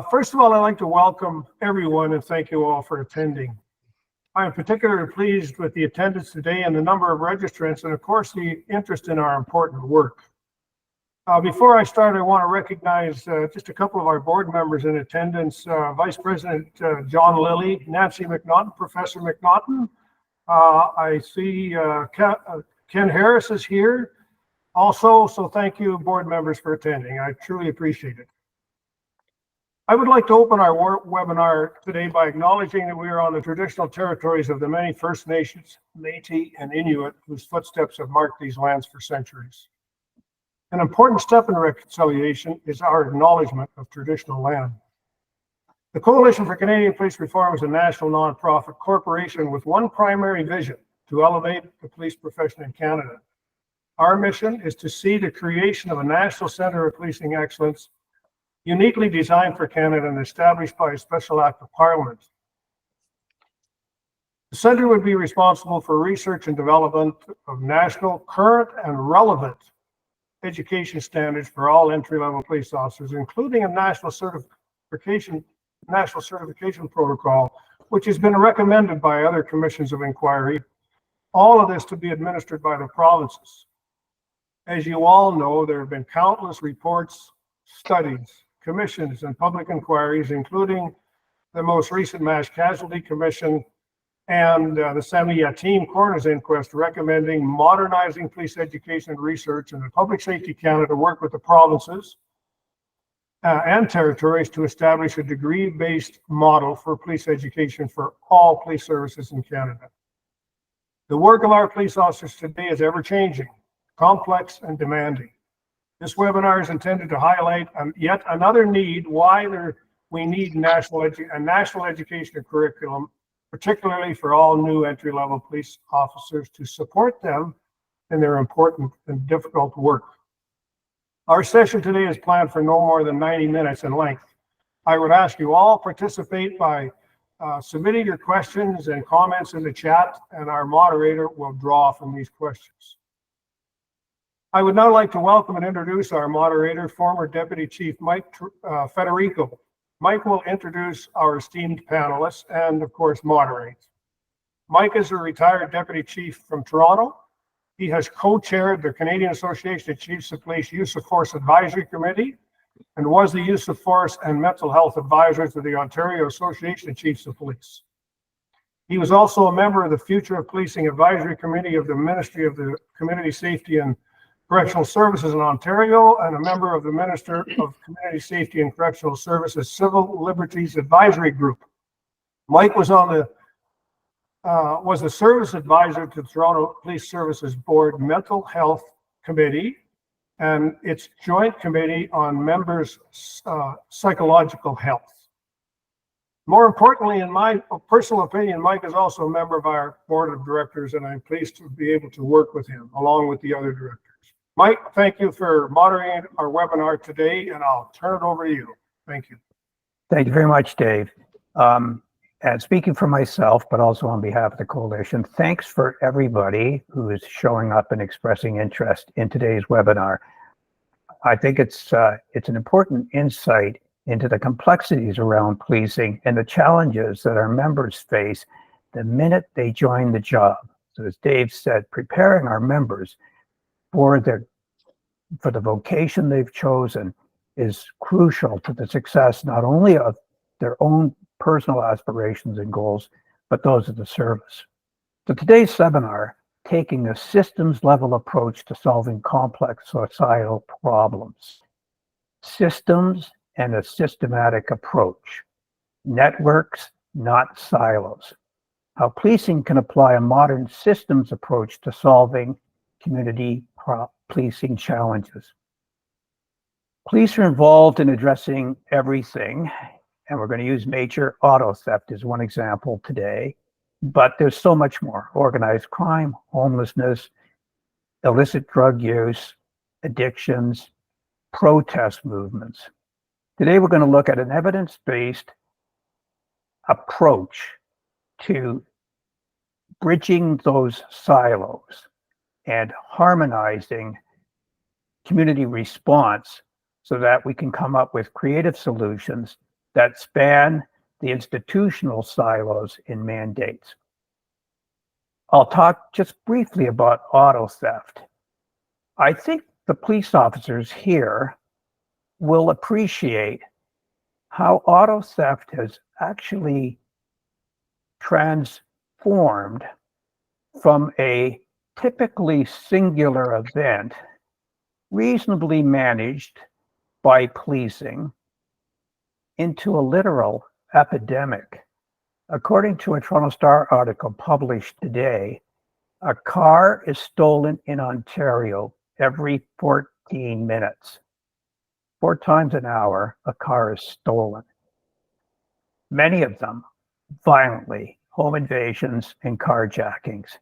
First of all, I'd like to welcome everyone and thank you all for attending. I am particularly pleased with the attendance today and the number of registrants and of course the interest in our important work. Before I start, I want to recognize just a couple of our board members in attendance, Vice President John Lilly, Nancy McNaughton, Professor McNaughton. I see Ken Harris is here also, so thank you board members for attending. I truly appreciate it. I would like to open our webinar today by acknowledging that we are on the traditional territories of the many First Nations, Métis, and Inuit whose footsteps have marked these lands for centuries. An important step in reconciliation is our acknowledgement of traditional land. The Coalition for Canadian Police Reform is a national nonprofit corporation with one primary vision: to elevate the police profession in Canada. Our mission is to see the creation of a national centre of policing excellence uniquely designed for Canada and established by a special act of Parliament. The centre would be responsible for research and development of national, current, and relevant education standards for all entry-level police officers, including a national certification protocol, which has been recommended by other commissions of inquiry, all of this to be administered by the provinces. As you all know, there have been countless reports, studies, commissions, and public inquiries, including the most recent Mass Casualty Commission and the Sami-Yatim Coroner's Inquest, recommending modernizing police education and research, and the Public Safety Canada work with the provinces and territories to establish a degree-based model for police education for all police services in Canada. The work of our police officers today is ever-changing, complex, and demanding. This webinar is intended to highlight yet another need why we need a national education curriculum, particularly for all new entry-level police officers, to support them in their important and difficult work. Our session today is planned for no more than 90 minutes in length. I would ask you all participate by submitting your questions and comments in the chat, and our moderator will draw from these questions. I would now like to welcome and introduce our moderator, former Deputy Chief Mike Federico. Mike will introduce our esteemed panelists and, of course, moderate. Mike is a retired Deputy Chief from Toronto. He has co-chaired the Canadian Association of Chiefs of Police Use of Force Advisory Committee and was the Use of Force and Mental Health Advisor to the Ontario Association of Chiefs of Police. He was also a member of the Future of Policing Advisory Committee of the Ministry of the Community Safety and Correctional Services in Ontario, and a member of the Minister of Community Safety and Correctional Services Civil Liberties Advisory Group. Mike was the service advisor to the Toronto Police Services Board Mental Health Committee and its Joint Committee on Members' Psychological Health. More importantly, in my personal opinion, Mike is also a member of our board of directors, and I'm pleased to be able to work with him along with the other directors. Mike, thank you for moderating our webinar today, and I'll turn it over to you. Thank you. Thank you very much, Dave. And speaking for myself, but also on behalf of the coalition, thanks for everybody who is showing up and expressing interest in today's webinar. I think it's an important insight into the complexities around policing and the challenges that our members face the minute they join the job. So as Dave said, preparing our members for the vocation they've chosen is crucial to the success not only of their own personal aspirations and goals, but those of the service. So today's seminar, taking a systems-level approach to solving complex societal problems. Systems and a systematic approach. Networks, not silos. How policing can apply a modern systems approach to solving community policing challenges. Police are involved in addressing everything, and we're going to use major auto theft as one example today, but there's so much more: organized crime, homelessness, illicit drug use, addictions, protest movements. Today, we're going to look at an evidence-based approach to bridging those silos and harmonizing community response so that we can come up with creative solutions that span the institutional silos in mandates. I'll talk just briefly about auto theft. I think the police officers here will appreciate how auto theft has actually transformed from a typically singular event, reasonably managed by policing, into a literal epidemic. According to a Toronto Star article published today, a car is stolen in Ontario every 14 minutes. 4 times an hour, a car is stolen. Many of them violently, home invasions and carjackings.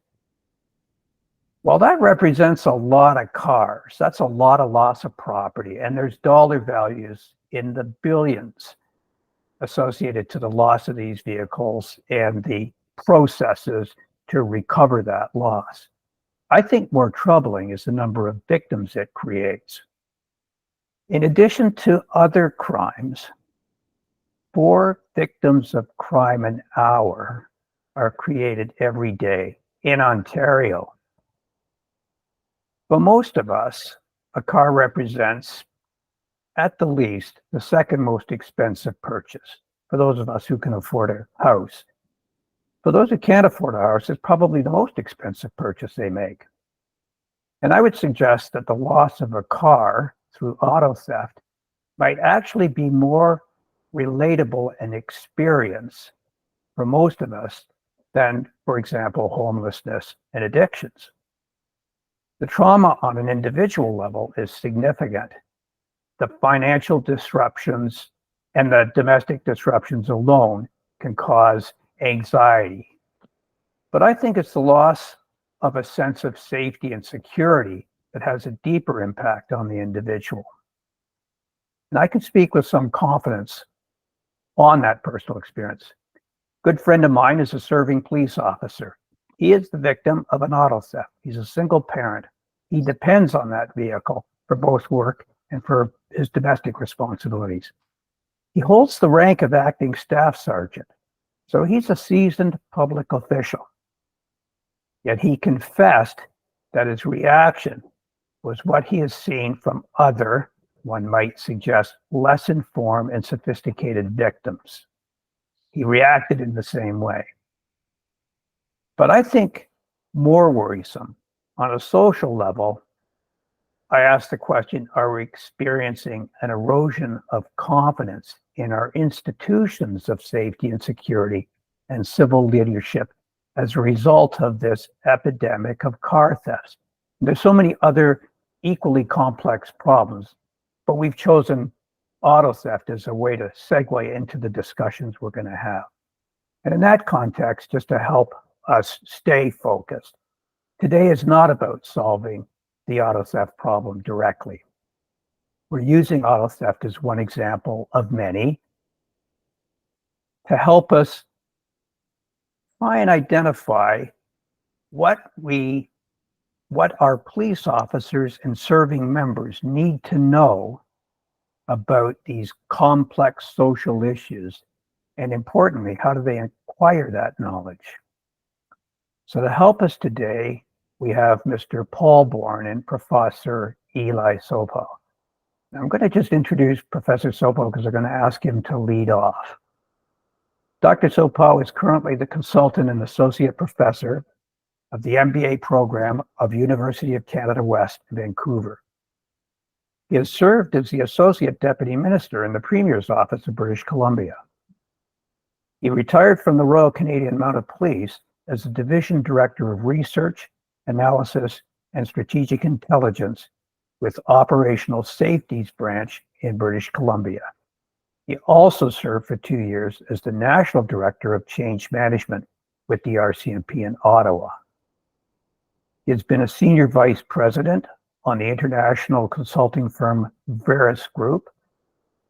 Well, that represents a lot of cars. That's a lot of loss of property, and there's dollar values in the billions associated to the loss of these vehicles and the processes to recover that loss. I think more troubling is the number of victims it creates. In addition to other crimes, 4 victims of crime an hour are created every day in Ontario. For most of us, a car represents, at the least, the second most expensive purchase. For those of us who can afford a house. For those who can't afford a house, it's probably the most expensive purchase they make. And I would suggest that the loss of a car through auto theft might actually be more relatable an experience for most of us than, for example, homelessness and addictions. The trauma on an individual level is significant. The financial disruptions and the domestic disruptions alone can cause anxiety. But I think it's the loss of a sense of safety and security that has a deeper impact on the individual. And I can speak with some confidence on that personal experience. A good friend of mine is a serving police officer. He is the victim of an auto theft. He's a single parent. He depends on that vehicle for both work and for his domestic responsibilities. He holds the rank of acting staff sergeant, so he's a seasoned public official. Yet he confessed that his reaction was what he has seen from other, one might suggest, less informed and sophisticated victims. He reacted in the same way. But I think more worrisome, on a social level, I ask the question, are we experiencing an erosion of confidence in our institutions of safety and security and civil leadership as a result of this epidemic of car thefts? There's so many other equally complex problems, but we've chosen auto theft as a way to segue into the discussions we're going to have. And in that context, just to help us stay focused, today is not about solving the auto theft problem directly. We're using auto theft as one example of many to help us try and identify what our police officers and serving members need to know about these complex social issues, and importantly, how do they acquire that knowledge? So to help us today, we have Mr. Paul Bourne and Professor Eli Sopow. I'm going to just introduce Professor Sopow because I'm going to ask him to lead off. Dr. Sopow is currently the consultant and associate professor of the MBA program of University of Canada West, Vancouver. He has served as the Associate Deputy Minister in the Premier's Office of British Columbia. He retired from the Royal Canadian Mounted Police as the Division Director of Research, Analysis, and Strategic Intelligence with Operational Safeties Branch in British Columbia. He also served for 2 years as the National Director of Change Management with the RCMP in Ottawa. He has been a Senior Vice President on the international consulting firm Veris Group,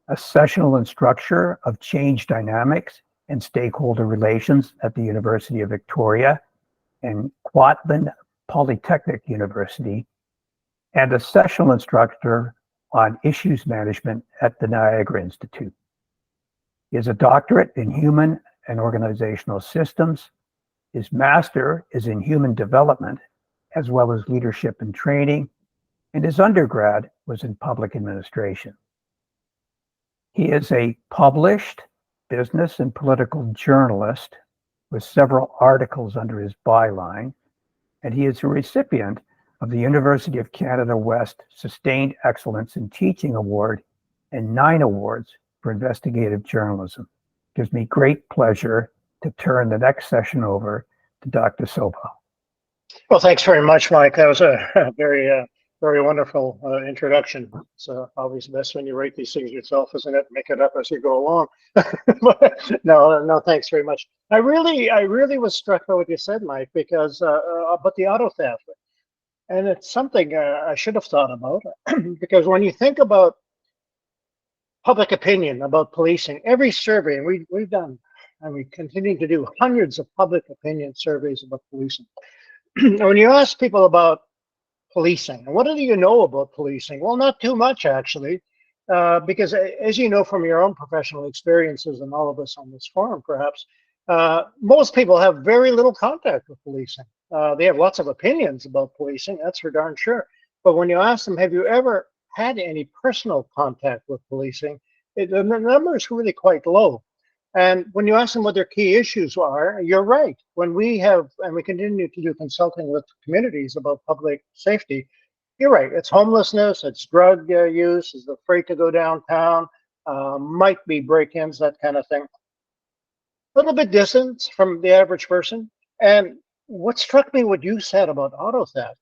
a sessional instructor of change dynamics and stakeholder relations at the University of Victoria and Kwantlen Polytechnic University, and a sessional instructor on issues management at the Niagara Institute. He has a doctorate in human and organizational systems. His master is in human development, as well as leadership and training, and his undergrad was in public administration. He is a published business and political journalist with several articles under his byline, and he is a recipient of the University of Canada West Sustained Excellence in Teaching Award and 9 awards for investigative journalism. It gives me great pleasure to turn the next session over to Dr. Sopow. Well, thanks very much, Mike. That was a very wonderful introduction. It's always best when you write these things yourself, isn't it? Make it up as you go along. No, thanks very much. I really was struck by what you said, Mike, because about the auto theft, and it's something I should have thought about, because when you think about public opinion about policing, every survey, and we've done, and we continue to do hundreds of public opinion surveys about policing. When you ask people about policing, what do you know about policing? Well, not too much, actually, because as you know from your own professional experiences, and all of us on this forum, perhaps, most people have very little contact with policing. They have lots of opinions about policing, that's for darn sure. But when you ask them, have you ever had any personal contact with policing, the number is really quite low. And when you ask them what their key issues are, you're right. When we have, and we continue to do consulting with communities about public safety, you're right. It's homelessness, it's drug use, it's afraid to go downtown, might be break-ins, that kind of thing. A little bit distant from the average person. And what struck me, what you said about auto theft,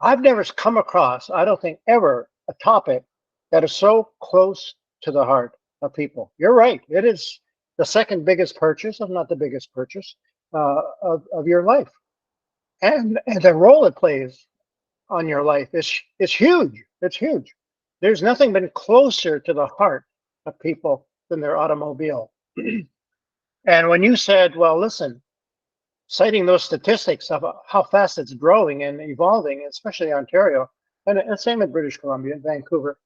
I've never come across, I don't think ever, a topic that is so close to the heart of people. You're right. It is the second biggest purchase, if not the biggest purchase, of your life, and the role it plays on your life is huge. It's huge. There's nothing been closer to the heart of people than their automobile. And when you said, well, listen, citing those statistics of how fast it's growing and evolving, especially Ontario, and same in British Columbia and Vancouver,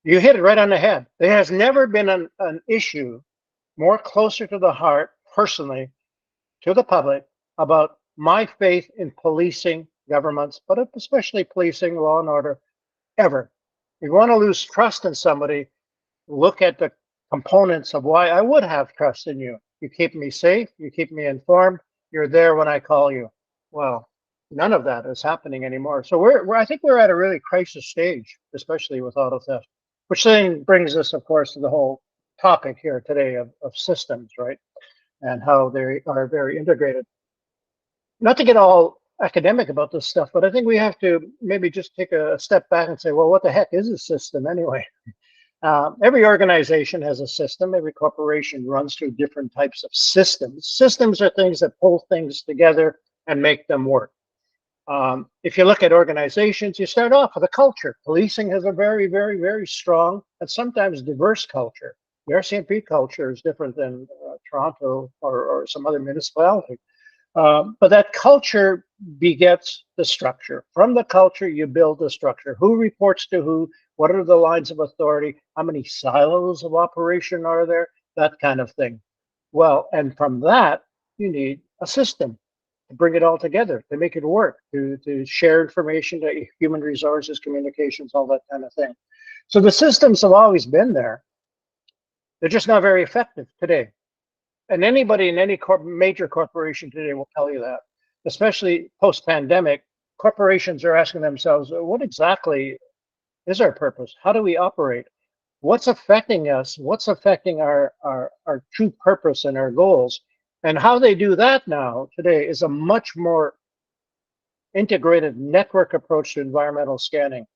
you hit it right on the head. There has never been an issue more closer to the heart, personally, to the public, about my faith in policing governments, but especially policing, law and order, ever. If you want to lose trust in somebody, look at the components of why I would have trust in you. You keep me safe, you keep me informed, you're there when I call you. Well, none of that is happening anymore. So I think we're at a really crisis stage, especially with auto theft. Which then brings us, of course, to the whole topic here today of systems, right? And how they are very integrated. Not to get all academic about this stuff, but I think we have to maybe just take a step back and say, well, what the heck is a system anyway? Every organization has a system. Every corporation runs through different types of systems. Systems are things that pull things together and make them work. If you look at organizations, you start off with a culture. Policing has a very, very, very strong and sometimes diverse culture. The RCMP culture is different than Toronto or some other municipality. But that culture begets the structure. From the culture, you build the structure. Who reports to who? What are the lines of authority? How many silos of operation are there? That kind of thing. Well, and from that, you need a system to bring it all together, to make it work, to share information, to human resources, communications, all that kind of thing. So the systems have always been there. They're just not very effective today. And anybody in any major corporation today will tell you that, especially post-pandemic. Corporations are asking themselves, what exactly is our purpose? How do we operate? What's affecting us? What's affecting our true purpose and our goals? And how they do that now today is a much more integrated network approach to environmental scanning.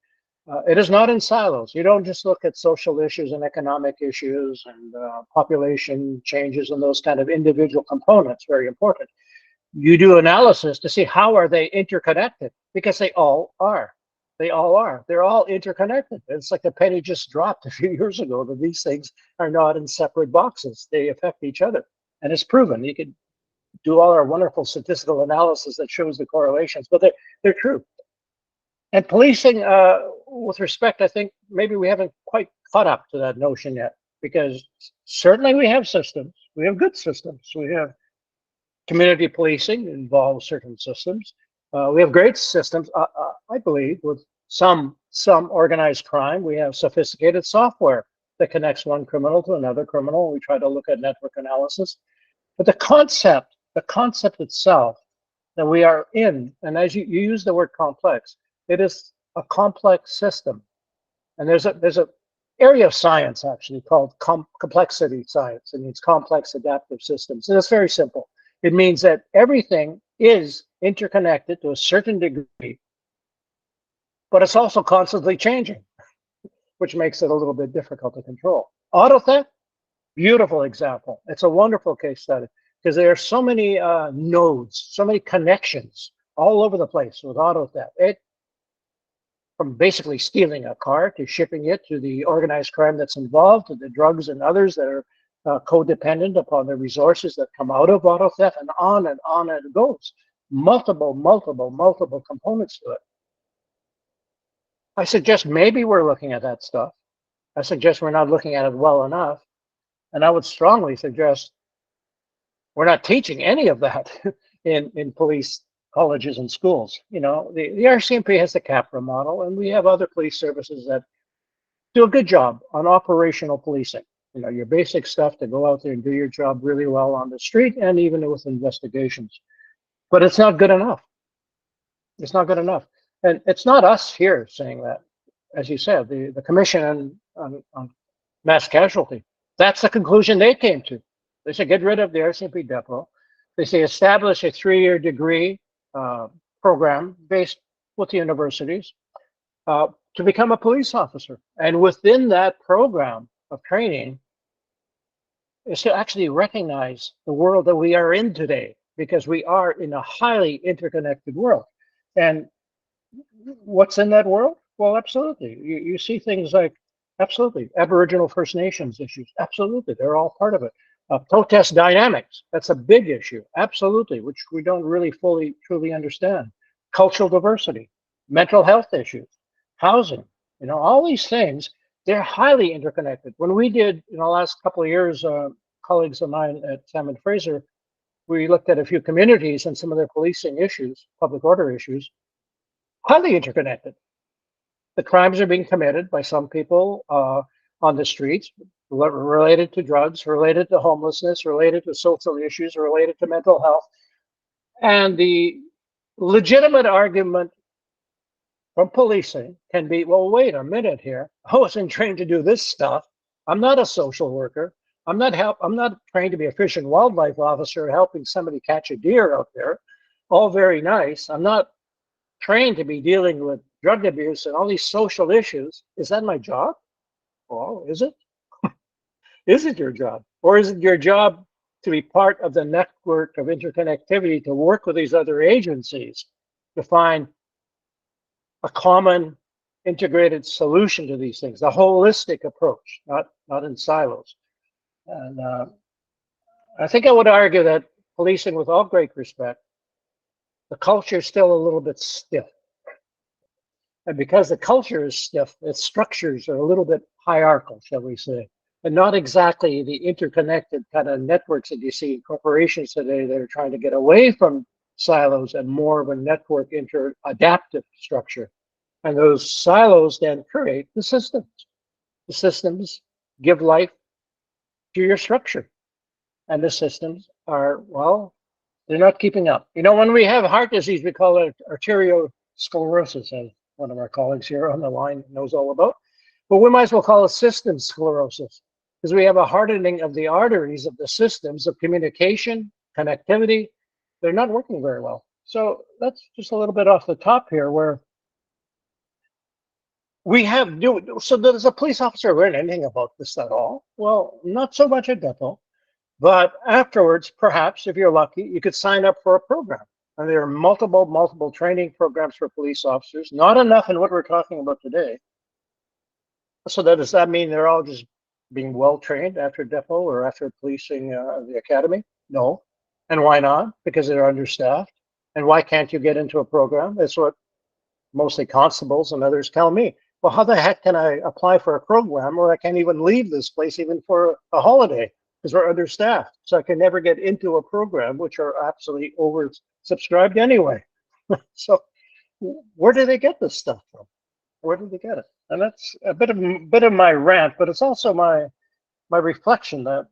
It is not in silos. You don't just look at social issues and economic issues and population changes and those kind of individual components, very important. You do analysis to see how are they interconnected, because they all are. They all are. They're all interconnected. It's like the penny just dropped a few years ago that these things are not in separate boxes. They affect each other. And it's proven. You could do all our wonderful statistical analysis that shows the correlations, but they're true. And policing, with respect, I think maybe we haven't quite caught up to that notion yet, because certainly we have systems. We have good systems. We have community policing involves certain systems. We have great systems, I believe, with some organized crime. We have sophisticated software that connects one criminal to another criminal. We try to look at network analysis. But the concept itself that we are in, and as you use the word complex, it is a complex system. And there's a area of science actually called complexity science. It means complex adaptive systems. And it's very simple. It means that everything is interconnected to a certain degree, but it's also constantly changing, which makes it a little bit difficult to control. Auto theft, beautiful example. It's a wonderful case study because there are so many nodes, so many connections all over the place with auto theft. From basically stealing a car to shipping it to the organized crime that's involved, to the drugs and others that are codependent upon the resources that come out of auto theft, and on it goes. Multiple components to it. I suggest maybe we're looking at that stuff. I suggest we're not looking at it well enough. And I would strongly suggest we're not teaching any of that in police colleges and schools. You know, the RCMP has the CAPRA model, and we have other police services that do a good job on operational policing. You know, your basic stuff to go out there and do your job really well on the street and even with investigations. But it's not good enough. It's not good enough. And it's not us here saying that. As you said, the Commission on Mass Casualty, that's the conclusion they came to. They said, get rid of the RCMP depot. They say, establish a 3-year degree program based with the universities to become a police officer. And within that program of training is to actually recognize the world that we are in today, because we are in a highly interconnected world. And what's in that world? Well, absolutely. You see things like, absolutely, Aboriginal First Nations issues. Absolutely, they're all part of it. Protest dynamics, that's a big issue. Absolutely, which we don't really truly understand. Cultural diversity, mental health issues, housing, you know, all these things, they're highly interconnected. When we did, in the last couple of years, colleagues of mine at Sam & Fraser, we looked at a few communities and some of their policing issues, public order issues, highly interconnected. The crimes are being committed by some people on the streets, related to drugs, related to homelessness, related to social issues, related to mental health. And the legitimate argument from policing can be, well, wait a minute here. I wasn't trained to do this stuff. I'm not a social worker. I'm not trained to be a fish and wildlife officer helping somebody catch a deer out there. All very nice. I'm not trained to be dealing with drug abuse and all these social issues. Is that my job? Well, is it? Is it your job? Or is it your job to be part of the network of interconnectivity, to work with these other agencies to find a common integrated solution to these things, a holistic approach, not in silos? And I think I would argue that policing, with all great respect, the culture is still a little bit stiff. And because the culture is stiff, its structures are a little bit hierarchical, shall we say, and not exactly the interconnected kind of networks that you see in corporations today that are trying to get away from silos and more of a network adaptive structure. And those silos then create the systems. The systems give life to your structure. And the systems are, well, they're not keeping up. You know, when we have heart disease, we call it arteriosclerosis, as one of our colleagues here on the line knows all about. But we might as well call it system sclerosis, because we have a hardening of the arteries of the systems of communication, connectivity. They're not working very well. So that's just a little bit off the top here, where we have, so does a police officer learn anything about this at all? Well, not so much at depot, but afterwards, perhaps, if you're lucky, you could sign up for a program. And there are multiple training programs for police officers, not enough in what we're talking about today. So does that mean they're all just being well trained after depot or after policing the academy? No. And why not? Because they're understaffed. And why can't you get into a program? That's what mostly constables and others, tell me, well, how the heck can I apply for a program where I can't even leave this place even for a holiday because we're understaffed? So I can never get into a program which are absolutely oversubscribed anyway. So where do they get this stuff from? Where do they get it? And that's a bit of my rant, but it's also my reflection that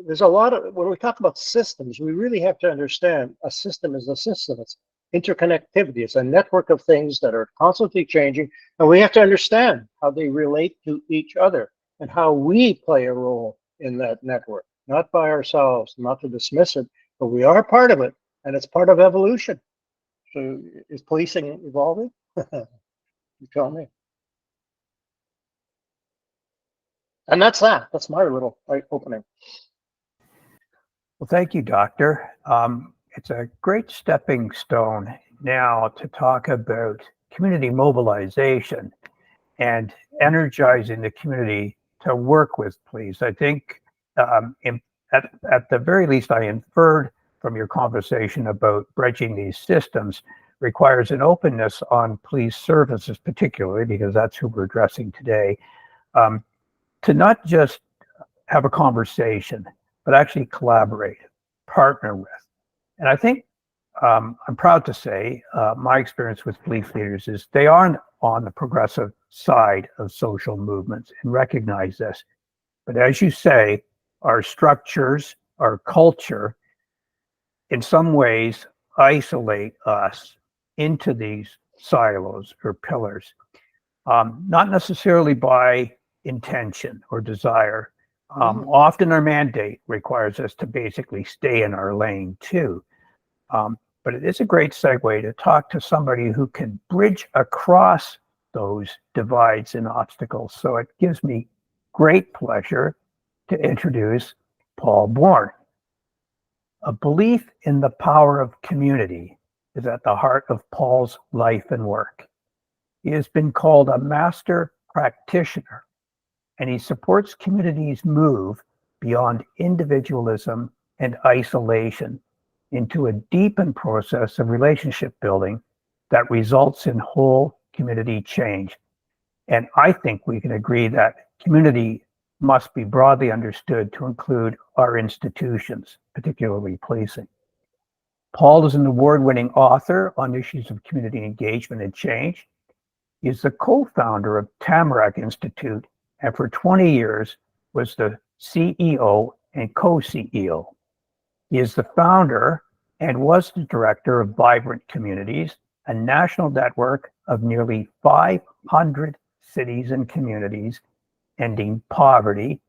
there's a lot of, when we talk about systems, we really have to understand a system is a system. It's interconnectivity. It's a network of things that are constantly changing, and we have to understand how they relate to each other and how we play a role in that network, not by ourselves, not to dismiss it, but we are part of it, and it's part of evolution. So is policing evolving? You tell me. And that's that. That's my little opening. Well, thank you, Doctor. It's a great stepping stone now to talk about community mobilization and energizing the community to work with police. I think at the very least, I inferred from your conversation about bridging these systems requires an openness on police services, particularly because that's who we're addressing today, to not just have a conversation, but actually collaborate, partner with. And I think I'm proud to say my experience with police leaders is they aren't on the progressive side of social movements and recognize this. But as you say, our structures, our culture, in some ways isolate us into these silos or pillars, not necessarily by intention or desire. Often our mandate requires us to basically stay in our lane too. But it is a great segue to talk to somebody who can bridge across those divides and obstacles. So it gives me great pleasure to introduce Paul Bourne. A belief in the power of community is at the heart of Paul's life and work. He has been called a master practitioner, and he supports communities move beyond individualism and isolation into a deepened process of relationship building that results in whole community change. And I think we can agree that community must be broadly understood to include our institutions, particularly policing. Paul is an award-winning author on issues of community engagement and change. He is the co-founder of Tamarack Institute, and for 20 years was the CEO and co-CEO. He is the founder and was the director of Vibrant Communities, a national network of nearly 500 cities and communities, ending poverty,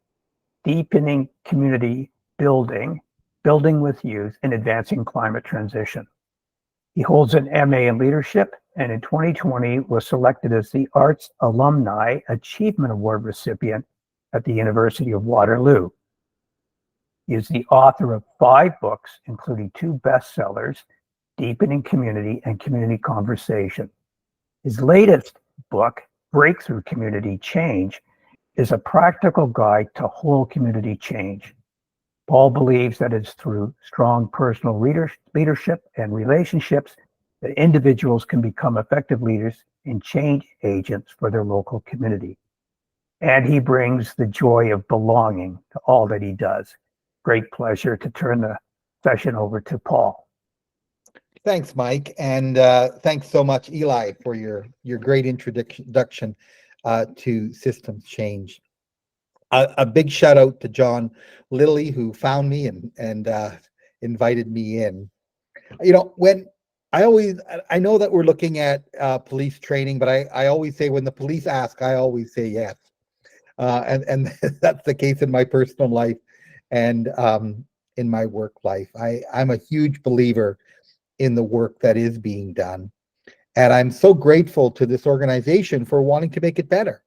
deepening community building, building with youth, and advancing climate transition. He holds an MA in leadership, and in 2020 was selected as the Arts Alumni Achievement Award recipient at the University of Waterloo. He is the author of 5 books, including 2 bestsellers, Deepening Community and Community Conversation. His latest book, Breakthrough Community Change, is a practical guide to whole community change. Paul believes that it's through strong personal leadership and relationships that individuals can become effective leaders and change agents for their local community. And he brings the joy of belonging to all that he does. Great pleasure to turn the session over to Paul. Thanks, Mike, and thanks so much, Eli, for your great introduction to systems change. A big shout out to John Lilly, who found me and invited me in. You know, when I know that we're looking at police training, but I always say when the police ask, I always say yes, and that's the case in my personal life and in my work life. I'm a huge believer in the work that is being done, and I'm so grateful to this organization for wanting to make it better.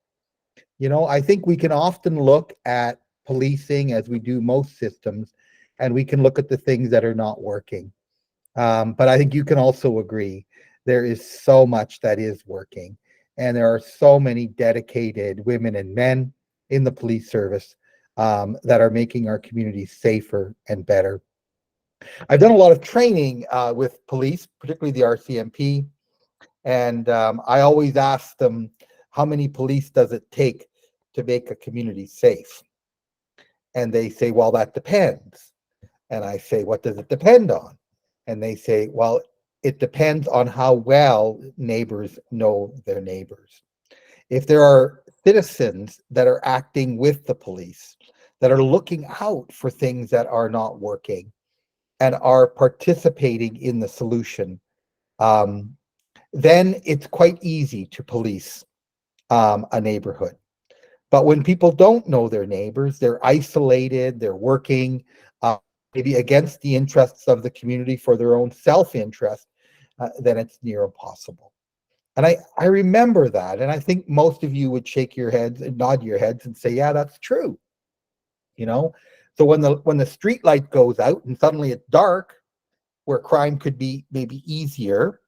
You know, I think we can often look at policing, as we do most systems, and we can look at the things that are not working. But I think you can also agree there is so much that is working, and there are so many dedicated women and men in the police service that are making our communities safer and better. I've done a lot of training with police, particularly the RCMP, And I always ask them, how many police does it take to make a community safe? And they say, well, that depends. And I say, what does it depend on? And they say, well, it depends on how well neighbors know their neighbors. If there are citizens that are acting with the police, that are looking out for things that are not working and are participating in the solution, then it's quite easy to police a neighborhood. But when people don't know their neighbors, they're isolated, they're working maybe against the interests of the community for their own self-interest, then it's near impossible. And I remember that, and I think most of you would shake your heads and nod your heads and say, yeah, that's true. You know, so when the street light goes out and suddenly it's dark, where crime could be maybe easier,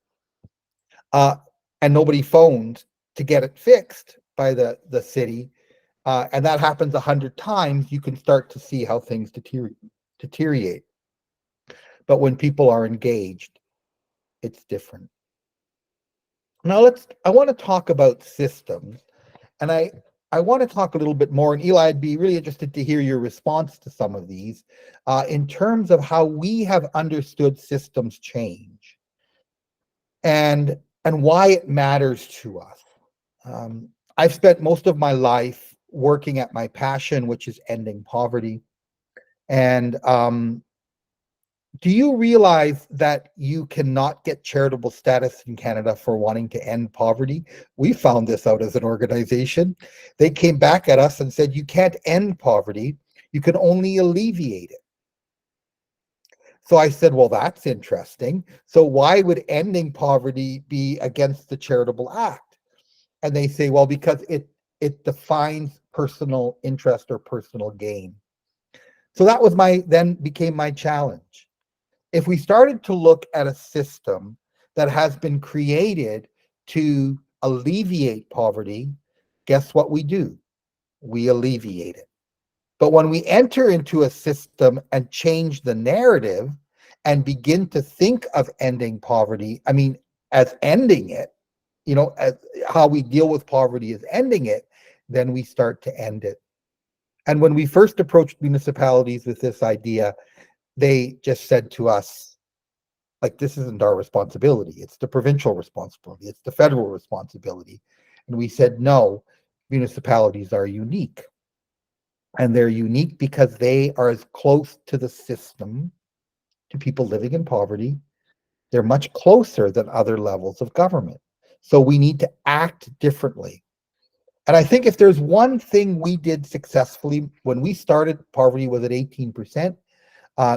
and nobody phones to get it fixed by the city, and that happens 100 times, you can start to see how things deteriorate. But when people are engaged, it's different. Now I want to talk about systems, and I want to talk a little bit more, and Eli, I'd be really interested to hear your response to some of these in terms of how we have understood systems change and why it matters to us. I've spent most of my life working at my passion, which is ending poverty. And do you realize that you cannot get charitable status in Canada for wanting to end poverty? We found this out as an organization. They came back at us and said, you can't end poverty, you can only alleviate it. So I said, well, that's interesting. So why would ending poverty be against the charitable act? And they say, well, because it defines personal interest or personal gain. So that was then became my challenge. If we started to look at a system that has been created to alleviate poverty, guess what we do? We alleviate it. But when we enter into a system and change the narrative and begin to think of ending poverty, I mean, as ending it, you know, as how we deal with poverty is ending it, then we start to end it. And when we first approached municipalities with this idea, they just said to us, like, this isn't our responsibility. It's the provincial responsibility. It's the federal responsibility. And we said, no, municipalities are unique. And they're unique because they are as close to the system, to people living in poverty. They're much closer than other levels of government. So we need to act differently. And I think if there's one thing we did successfully, when we started, poverty was at 18%.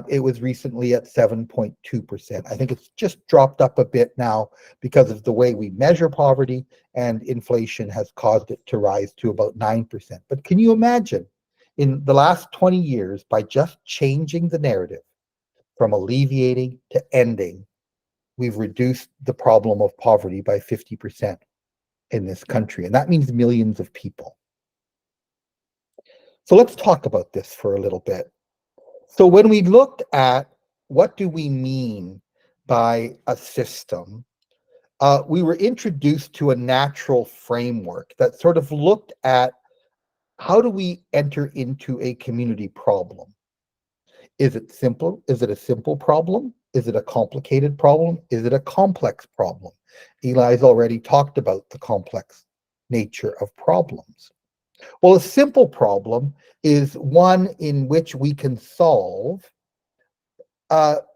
It was recently at 7.2%. I think it's just dropped up a bit now because of the way we measure poverty, and inflation has caused it to rise to about 9%. But can you imagine, in the last 20 years, by just changing the narrative from alleviating to ending, we've reduced the problem of poverty by 50% in this country. And that means millions of people. So let's talk about this for a little bit. So when we looked at what do we mean by a system, we were introduced to a natural framework that sort of looked at how do we enter into a community problem? Is it simple? Is it a simple problem? Is it a complicated problem? Is it a complex problem? Eli's already talked about the complex nature of problems. Well, a simple problem is one in which we can solve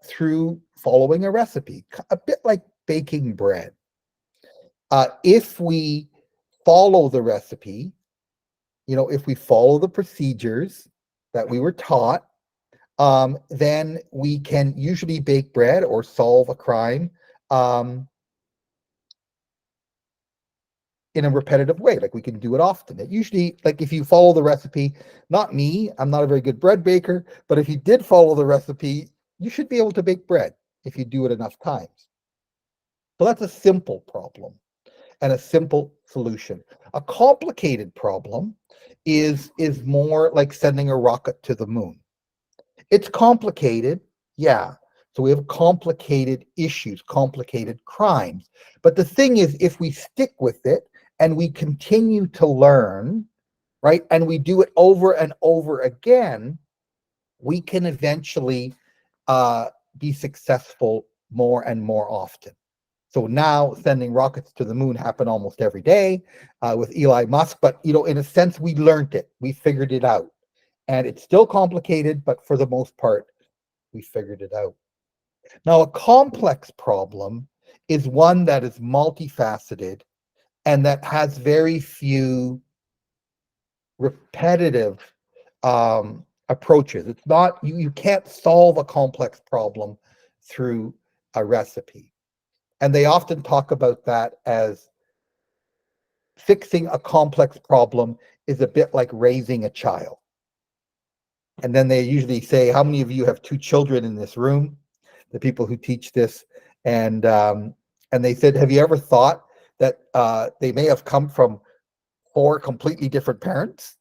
through following a recipe, a bit like baking bread. If we follow the recipe, you know, if we follow the procedures that we were taught, then we can usually bake bread or solve a crime in a repetitive way. Like, we can do it often. It usually, like, if you follow the recipe, not me, I'm not a very good bread baker, but if you did follow the recipe, you should be able to bake bread if you do it enough times. So that's a simple problem and a simple solution. A complicated problem is more like sending a rocket to the moon. It's complicated, yeah. So we have complicated issues, complicated crimes. But the thing is, if we stick with it and we continue to learn, right, and we do it over and over again, we can eventually be successful more and more often. So now sending rockets to the moon happen almost every day with Eli Musk, but in a sense, we learned it, we figured it out. And it's still complicated, but for the most part, we figured it out. Now, a complex problem is one that is multifaceted and that has very few repetitive approaches. It's not, you can't solve a complex problem through a recipe. And they often talk about that as fixing a complex problem is a bit like raising a child. And then they usually say, how many of you have 2 children in this room? The people who teach this. And they said, have you ever thought that they may have come from 4 completely different parents?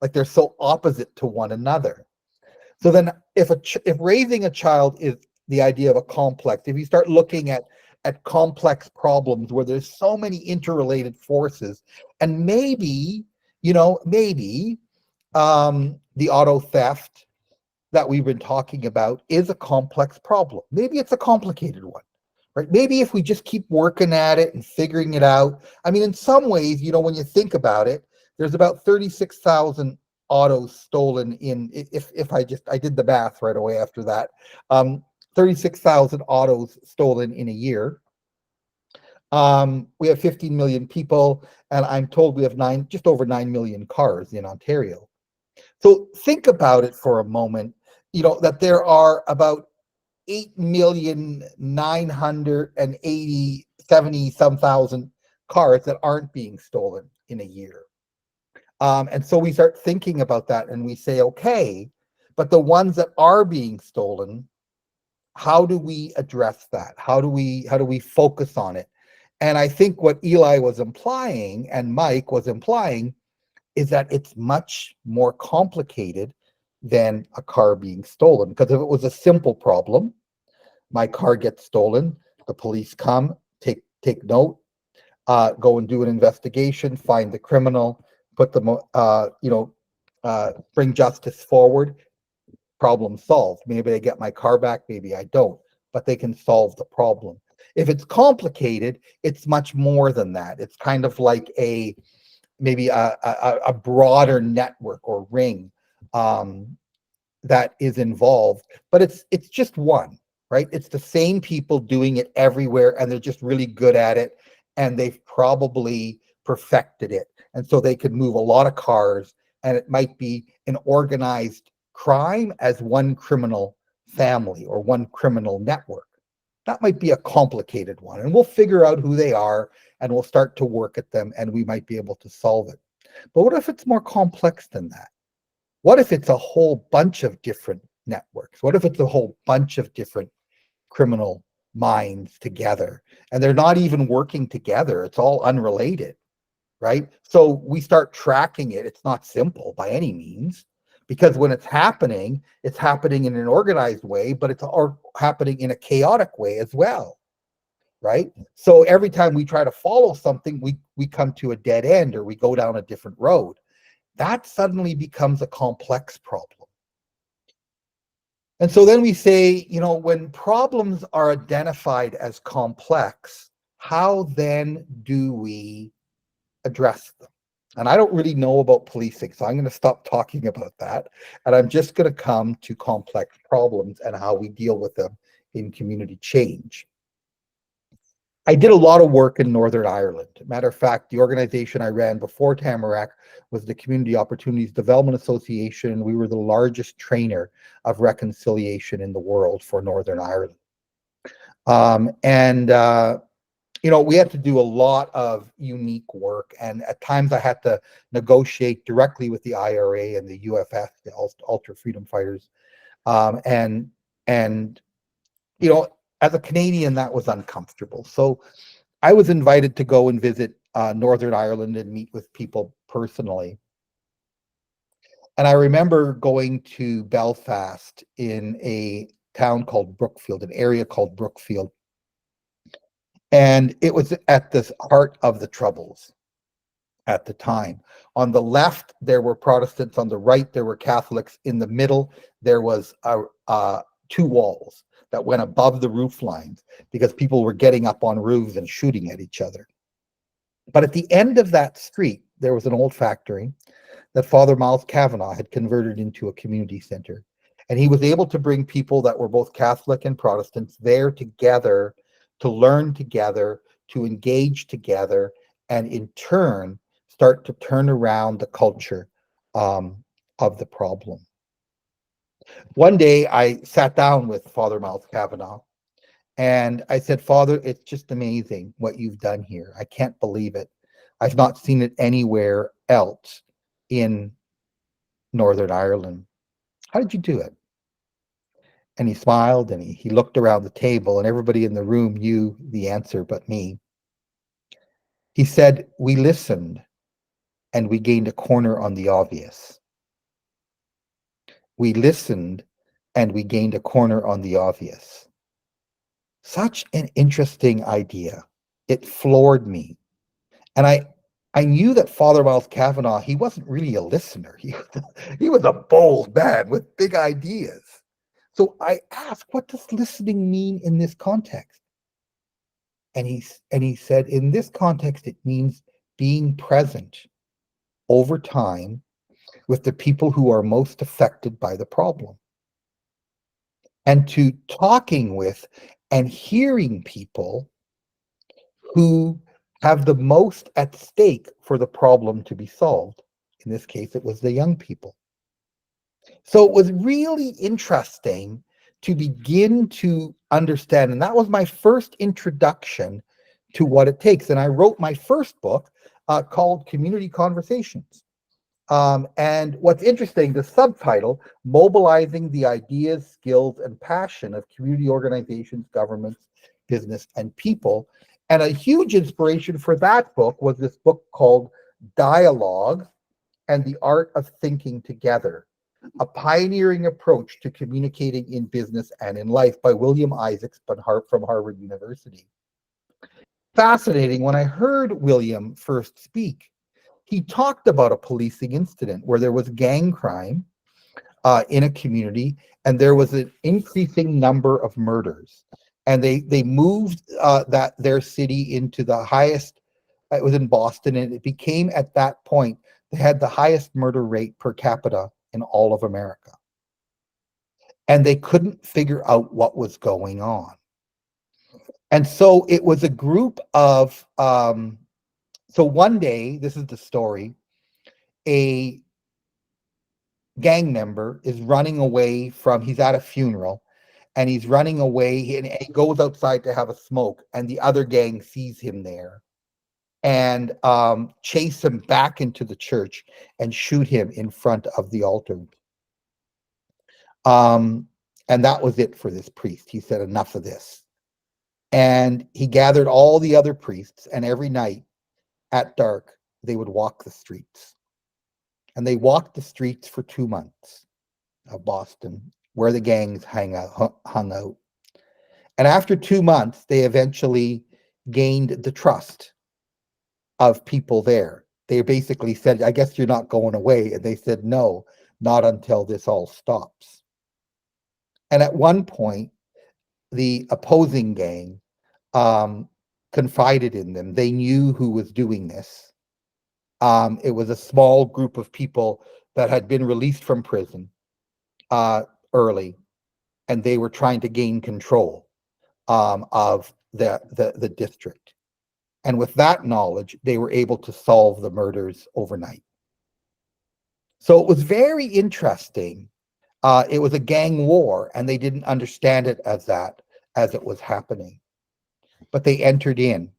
Like they're so opposite to one another. So then if raising a child is the idea of a complex, if you start looking at complex problems where there's so many interrelated forces, and maybe the auto theft that we've been talking about is a complex problem. Maybe it's a complicated one, right? Maybe if we just keep working at it and figuring it out. I mean, in some ways, when you think about it, there's about 36,000 autos stolen in, if I did the math right away after that, 36,000 autos stolen in a year. We have 15 million people, and I'm told we have just over 9 million cars in Ontario. So think about it for a moment, that there are about 8,970,000 cars that aren't being stolen in a year. And so we start thinking about that and we say, okay, but the ones that are being stolen, how do we address that? How do we focus on it? And I think what Eli was implying and Mike was implying is that it's much more complicated than a car being stolen. Because if it was a simple problem, my car gets stolen, the police come, take note, go and do an investigation, find the criminal, put them, bring justice forward, problem solved. Maybe I get my car back, maybe I don't, but they can solve the problem. If it's complicated, it's much more than that. It's kind of like maybe a broader network or ring that is involved, but it's just one, right? It's the same people doing it everywhere, and they're just really good at it, and they've probably perfected it. And so they could move a lot of cars, and it might be an organized crime as one criminal family or one criminal network. That might be a complicated one, and we'll figure out who they are, and we'll start to work at them, and we might be able to solve it. But what if it's more complex than that? What if it's a whole bunch of different networks? What if it's a whole bunch of different criminal minds together, and they're not even working together? It's all unrelated, right? So we start tracking it. It's not simple by any means, because when it's happening in an organized way, but it's happening in a chaotic way as well, right? So every time we try to follow something, we come to a dead end, or we go down a different road. That suddenly becomes a complex problem. And so then we say, when problems are identified as complex, how then do we address them? And I don't really know about policing, so I'm going to stop talking about that. And I'm just going to come to complex problems and how we deal with them in community change. I did a lot of work in Northern Ireland. Matter of fact, the organization I ran before Tamarack was the Community Opportunities Development Association. We were the largest trainer of reconciliation in the world for Northern Ireland. We had to do a lot of unique work, and at times I had to negotiate directly with the IRA and the UFF, the Ultra Freedom Fighters. As a Canadian, that was uncomfortable. So I was invited to go and visit Northern Ireland and meet with people personally. And I remember going to Belfast in a town called Brookfield, an area called Brookfield. And it was at the heart of the Troubles at the time. On the left, there were Protestants. On the right, there were Catholics. In the middle, there was two walls that went above the roof lines because people were getting up on roofs and shooting at each other. But at the end of that street, there was an old factory that Father Miles Kavanagh had converted into a community center. And he was able to bring people that were both Catholic and Protestants there together to learn together, to engage together, and in turn, start to turn around the culture of the problem. One day I sat down with Father Miles Kavanagh and I said, Father, it's just amazing what you've done here. I can't believe it. I've not seen it anywhere else in Northern Ireland. How did you do it? And he smiled and he looked around the table and everybody in the room knew the answer but me. He said, we listened and we gained a corner on the obvious. We listened and we gained a corner on the obvious. Such an interesting idea. It floored me. And I knew that Father Miles Kavanagh, he wasn't really a listener. He was a bold man with big ideas. So I asked, what does listening mean in this context? And he said, in this context, it means being present over time with the people who are most affected by the problem. And to talking with and hearing people who have the most at stake for the problem to be solved. In this case, it was the young people. So it was really interesting to begin to understand, and that was my first introduction to what it takes. And I wrote my first book called Community Conversations. And what's interesting, the subtitle, Mobilizing the Ideas, Skills, and Passion of Community Organizations, Governments, Business, and People. And a huge inspiration for that book was this book called Dialogue and the Art of Thinking Together, a pioneering approach to communicating in business and in life by William Isaacs from Harvard University. Fascinating, when I heard William first speak, he talked about a policing incident where there was gang crime in a community and there was an increasing number of murders. And they moved their city into the highest, it was in Boston, and it became at that point, they had the highest murder rate per capita in all of America. And they couldn't figure out what was going on. And so it was a group of, so one day, this is the story, a gang member is running away from, he's at a funeral, and he's running away and he goes outside to have a smoke, and the other gang sees him there and chase him back into the church and shoot him in front of the altar. And that was it for this priest. He said, enough of this. And he gathered all the other priests, and every night at dark, they would walk the streets. And they walked the streets for 2 months of Boston, where the gangs hung out. And after 2 months, they eventually gained the trust of people there. They basically said, I guess you're not going away. And they said, no, not until this all stops. And at one point, the opposing gang confided in them. They knew who was doing this. It was a small group of people that had been released from prison early, and they were trying to gain control of the district. And with that knowledge, they were able to solve the murders overnight. So it was very interesting. It was a gang war, and they didn't understand it as that as it was happening. But they entered in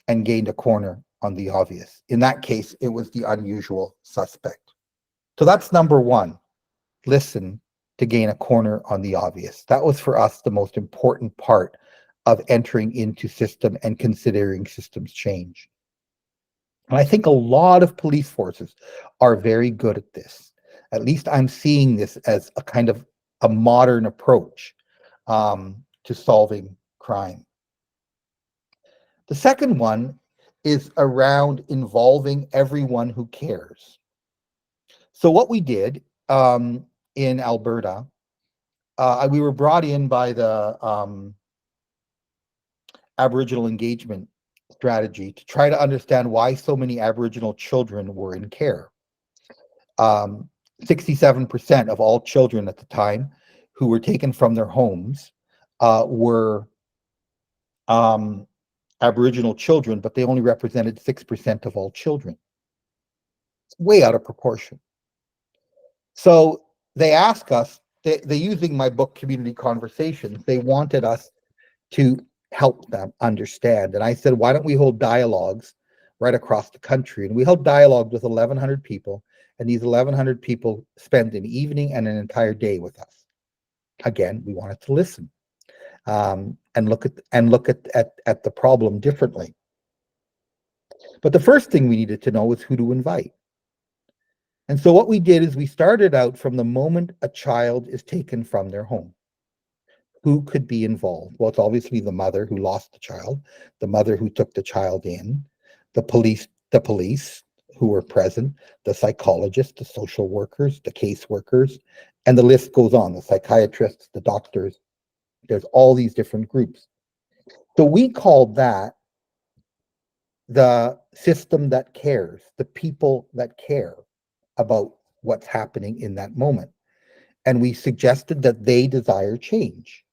and gained a corner on the obvious. In that case, it was the unusual suspect. So that's number one, listen to gain a corner on the obvious. That was for us the most important part of entering into system and considering systems change. And I think a lot of police forces are very good at this. At least I'm seeing this as a kind of a modern approach. to solving crime. The second one is around involving everyone who cares. So what we did in Alberta, we were brought in by the Aboriginal engagement strategy to try to understand why so many Aboriginal children were in care. 67% of all children at the time who were taken from their homes were Aboriginal children, but they only represented 6% of all children. It's way out of proportion. So they asked us, they using my book, Community Conversations, they wanted us to help them understand. And I said, why don't we hold dialogues right across the country? And we held dialogues with 1,100 people, and these 1,100 people spent an evening and an entire day with us. Again, we wanted to listen and look at the problem differently. But the first thing we needed to know was who to invite. And so what we did is we started out from the moment a child is taken from their home. Who could be involved? Well, it's obviously the mother who lost the child, the mother who took the child in, the police who were present, the psychologists, the social workers, the caseworkers, and the list goes on, the psychiatrists, the doctors. There's all these different groups. So we called that the system that cares, the people that care about what's happening in that moment. And we suggested that they desire change.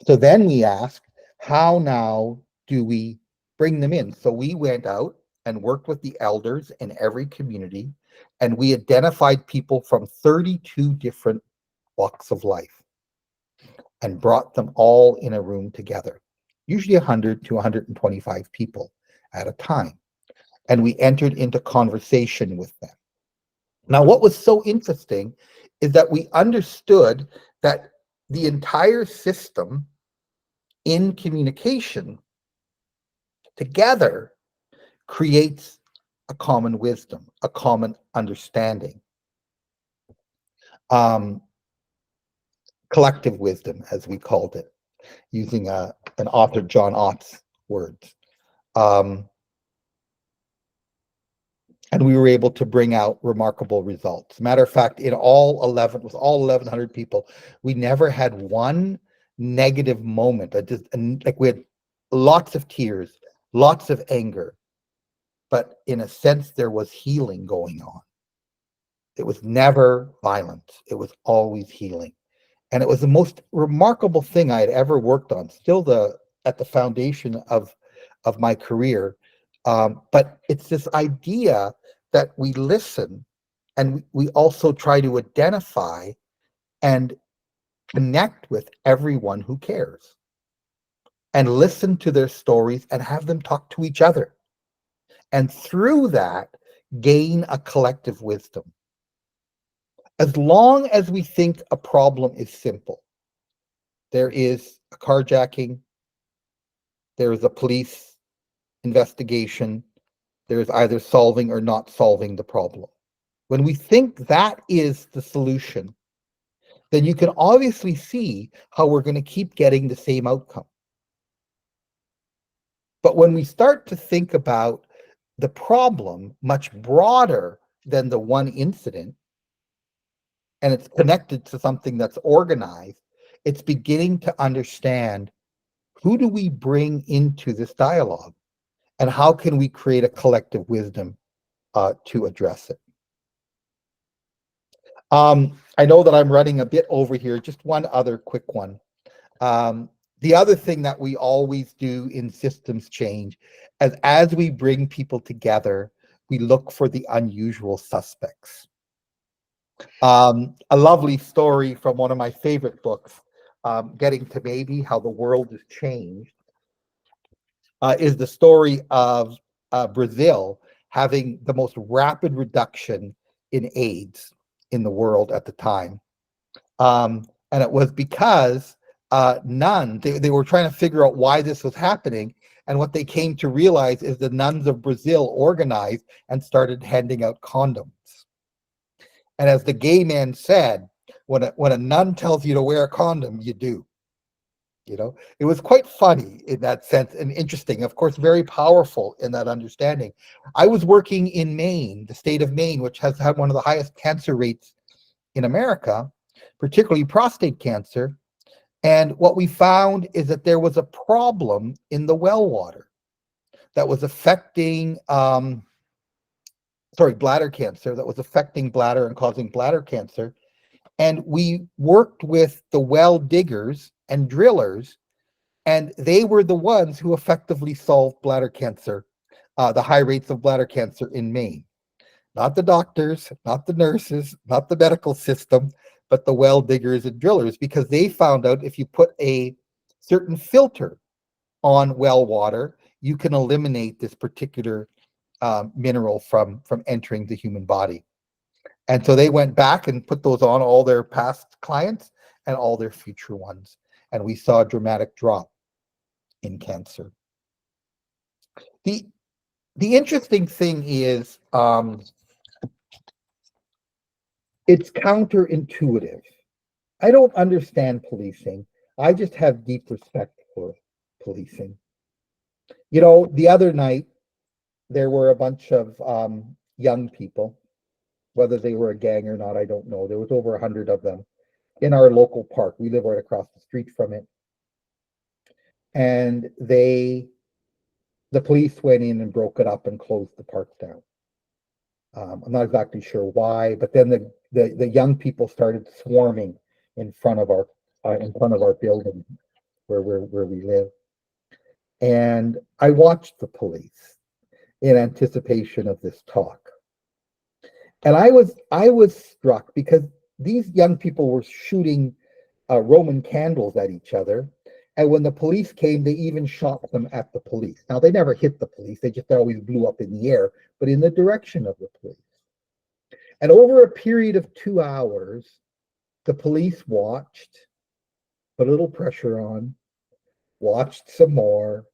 So then we asked, how now do we bring them in? So we went out and worked with the elders in every community, and we identified people from 32 different walks of life and brought them all in a room together, usually 100 to 125 people at a time. And we entered into conversation with them. Now, what was so interesting is that we understood that the entire system in communication together creates a common wisdom, a common understanding, collective wisdom, as we called it, using an author, John Ott's words. And we were able to bring out remarkable results. Matter of fact, with all 1,100 people, we never had one negative moment. Like we had lots of tears, lots of anger, but in a sense, there was healing going on. It was never violence. It was always healing. And it was the most remarkable thing I had ever worked on, still at the foundation of my career. But it's this idea that we listen and we also try to identify and connect with everyone who cares and listen to their stories and have them talk to each other. And through that, gain a collective wisdom. As long as we think a problem is simple, there is a carjacking, there is a police investigation, there is either solving or not solving the problem. When we think that is the solution, then you can obviously see how we're going to keep getting the same outcome. But when we start to think about the problem much broader than the one incident, and it's connected to something that's organized, it's beginning to understand, who do we bring into this dialogue? And how can we create a collective wisdom to address it? I know that I'm running a bit over here. Just one other quick one. The other thing that we always do in systems change, as we bring people together, we look for the unusual suspects. A lovely story from one of my favorite books, Getting to Maybe, How the World Has Changed, is the story of Brazil having the most rapid reduction in AIDS in the world at the time. And it was because nuns, they were trying to figure out why this was happening. And what they came to realize is the nuns of Brazil organized and started handing out condoms. And as the gay man said, when a nun tells you to wear a condom, you do. You know, it was quite funny in that sense and interesting, of course, very powerful in that understanding. I was working in Maine, the state of Maine, which has had one of the highest cancer rates in America, particularly prostate cancer. And what we found is that there was a problem in the well water that was affecting, bladder cancer, that was affecting bladder and causing bladder cancer. And we worked with the well diggers and drillers, and they were the ones who effectively solved bladder cancer, the high rates of bladder cancer in Maine. Not the doctors, not the nurses, not the medical system, but the well diggers and drillers, because they found out if you put a certain filter on well water, you can eliminate this particular mineral from entering the human body. And so they went back and put those on all their past clients and all their future ones. And we saw a dramatic drop in cancer. The interesting thing is it's counterintuitive. I don't understand policing. I just have deep respect for policing. You know, the other night, there were a bunch of young people, whether they were a gang or not, I don't know. There was over 100 of them in our local park. We live right across the street from it. And the police went in and broke it up and closed the park down. I'm not exactly sure why, but then the young people started swarming in front of our building where we live. And I watched the police in anticipation of this talk. And I was struck because these young people were shooting Roman candles at each other. And when the police came, they even shot them at the police. Now, they never hit the police. They just always blew up in the air, but in the direction of the police. And over a period of 2 hours, the police watched, put a little pressure on, watched some more,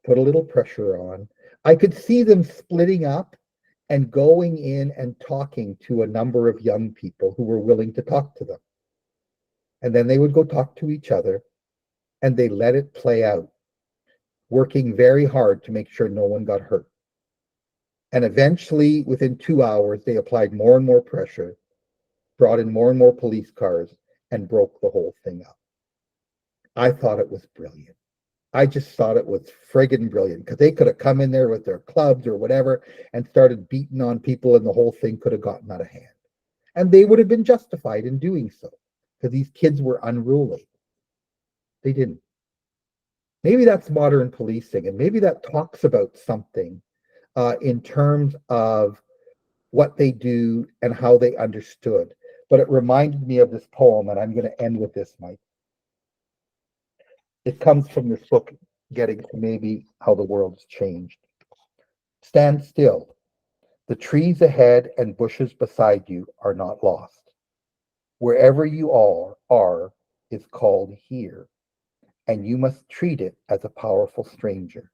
put a little pressure on. I could see them splitting up and going in and talking to a number of young people who were willing to talk to them. And then they would go talk to each other, and they let it play out, working very hard to make sure no one got hurt. And eventually, within 2 hours, they applied more and more pressure, brought in more and more police cars, and broke the whole thing up. I thought it was brilliant. I just thought it was friggin' brilliant, because they could have come in there with their clubs or whatever and started beating on people, and the whole thing could have gotten out of hand. And they would have been justified in doing so, because these kids were unruly. They didn't. Maybe that's modern policing, and maybe that talks about something in terms of what they do and how they understood. But it reminded me of this poem, and I'm going to end with this, Mike. It comes from this book, Getting to Maybe How the World's Changed. Stand still. The trees ahead and bushes beside you are not lost. Wherever you are is called here, and you must treat it as a powerful stranger.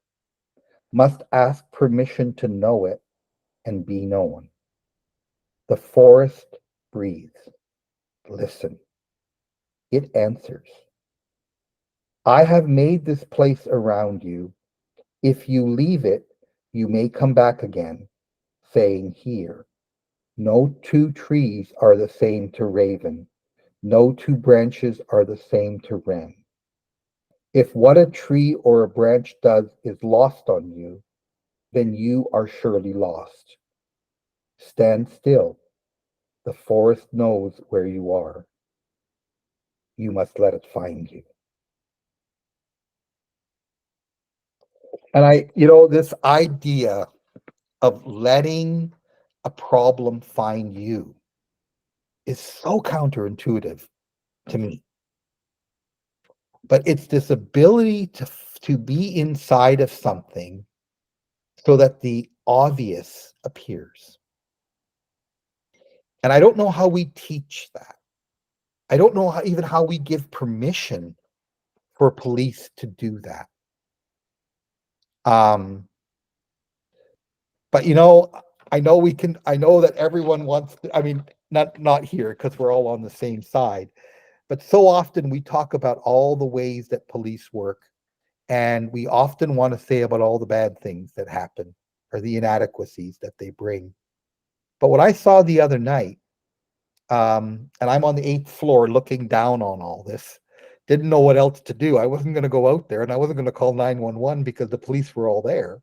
Must ask permission to know it and be known. The forest breathes. Listen. It answers. I have made this place around you. If you leave it, you may come back again, saying here. No two trees are the same to raven. No two branches are the same to wren. If what a tree or a branch does is lost on you, then you are surely lost. Stand still. The forest knows where you are. You must let it find you. And this idea of letting a problem find you is so counterintuitive to me. But it's this ability to be inside of something so that the obvious appears. And I don't know how we teach that. I don't know even how we give permission for police to do that. But I know that everyone wants to, not here because we're all on the same side, But so often we talk about all the ways that police work, and we often want to say about all the bad things that happen or the inadequacies that they bring. But what I saw the other night, and I'm on the 8th floor looking down on all this, didn't know what else to do. I wasn't going to go out there, and I wasn't going to call 911 because the police were all there.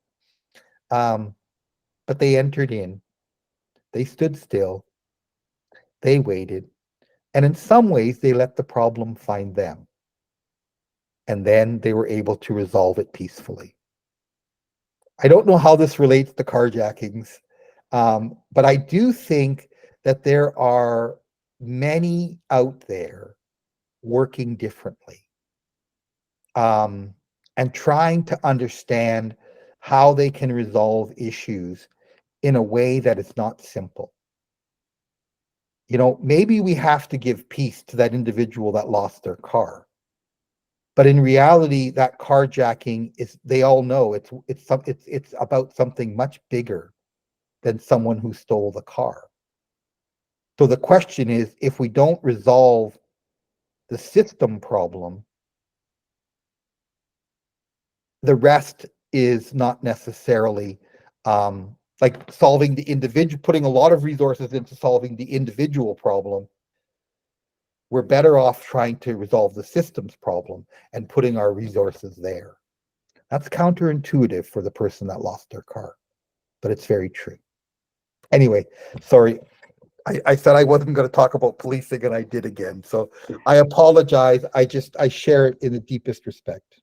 But they entered in, they stood still, they waited, and in some ways they let the problem find them. And then they were able to resolve it peacefully. I don't know how this relates to carjackings, but I do think that there are many out there working differently, and trying to understand how they can resolve issues in a way that is not simple. You know, maybe we have to give peace to that individual that lost their car. But in reality, that carjacking is, they all know it's about something much bigger than someone who stole the car. So the question is, if we don't resolve the system problem, the rest is not necessarily like solving the individual, putting a lot of resources into solving the individual problem. We're better off trying to resolve the systems problem and putting our resources there. That's counterintuitive for the person that lost their car, but it's very true. Anyway, sorry, I said I wasn't going to talk about policing and I did again. So I apologize. I share it in the deepest respect.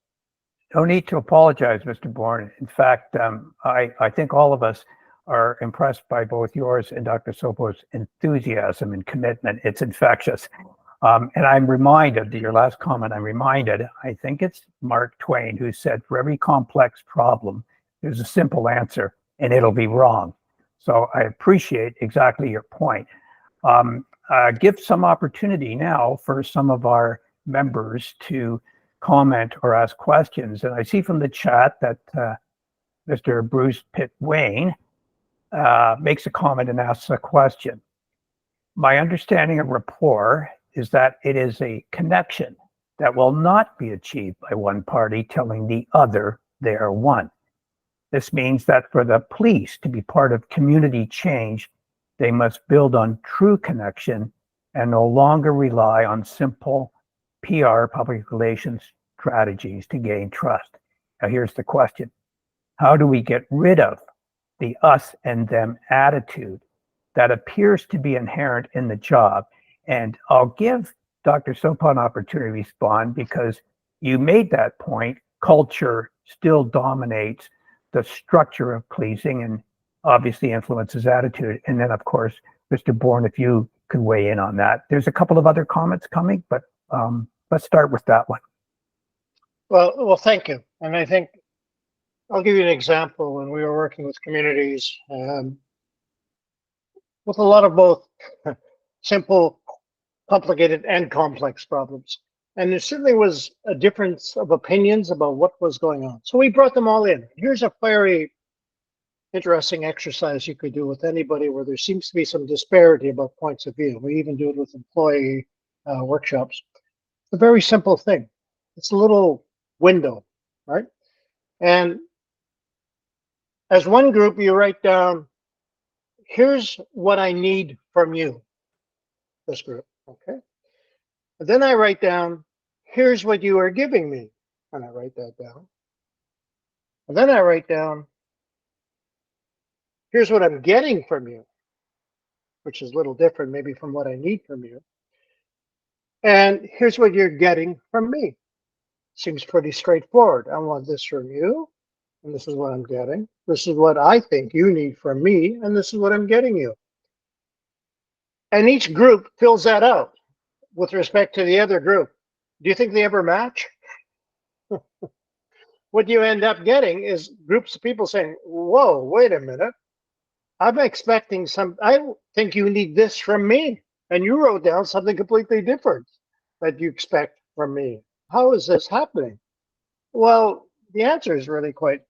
No need to apologize, Mr. Bourne. In fact, I think all of us are impressed by both yours and Dr. Sopow's enthusiasm and commitment. It's infectious. And I'm reminded, your last comment, I think it's Mark Twain who said, for every complex problem, there's a simple answer and it'll be wrong. So I appreciate exactly your point. Give some opportunity now for some of our members to comment or ask questions. And I see from the chat that Mr. Bruce Pitt Wayne makes a comment and asks a question. My understanding of rapport is that it is a connection that will not be achieved by one party telling the other they are one. This means that for the police to be part of community change, they must build on true connection and no longer rely on simple PR, public relations strategies to gain trust. Now here's the question. How do we get rid of the us and them attitude that appears to be inherent in the job? And I'll give Dr. Sopow an opportunity to respond because you made that point. Culture still dominates the structure of policing and obviously influences attitude. And then, of course, Mr. Bourne, if you could weigh in on that. There's a couple of other comments coming, but let's start with that one. Well, thank you. And I think I'll give you an example. When we were working with communities with a lot of both simple, complicated, and complex problems. And there certainly was a difference of opinions about what was going on. So we brought them all in. Here's a very interesting exercise you could do with anybody where there seems to be some disparity about points of view. We even do it with employee workshops. It's a very simple thing. It's a little window, right? And as one group, you write down, here's what I need from you, this group, okay? And then I write down, here's what you are giving me, and I write that down. And then I write down, here's what I'm getting from you, which is a little different maybe from what I need from you. And here's what you're getting from me. Seems pretty straightforward. I want this from you, and this is what I'm getting. This is what I think you need from me, and this is what I'm getting you. And each group fills that out with respect to the other group. Do you think they ever match? What you end up getting is groups of people saying, whoa, wait a minute. I'm expecting I think you need this from me. And you wrote down something completely different that you expect from me. How is this happening? Well, the answer is really quite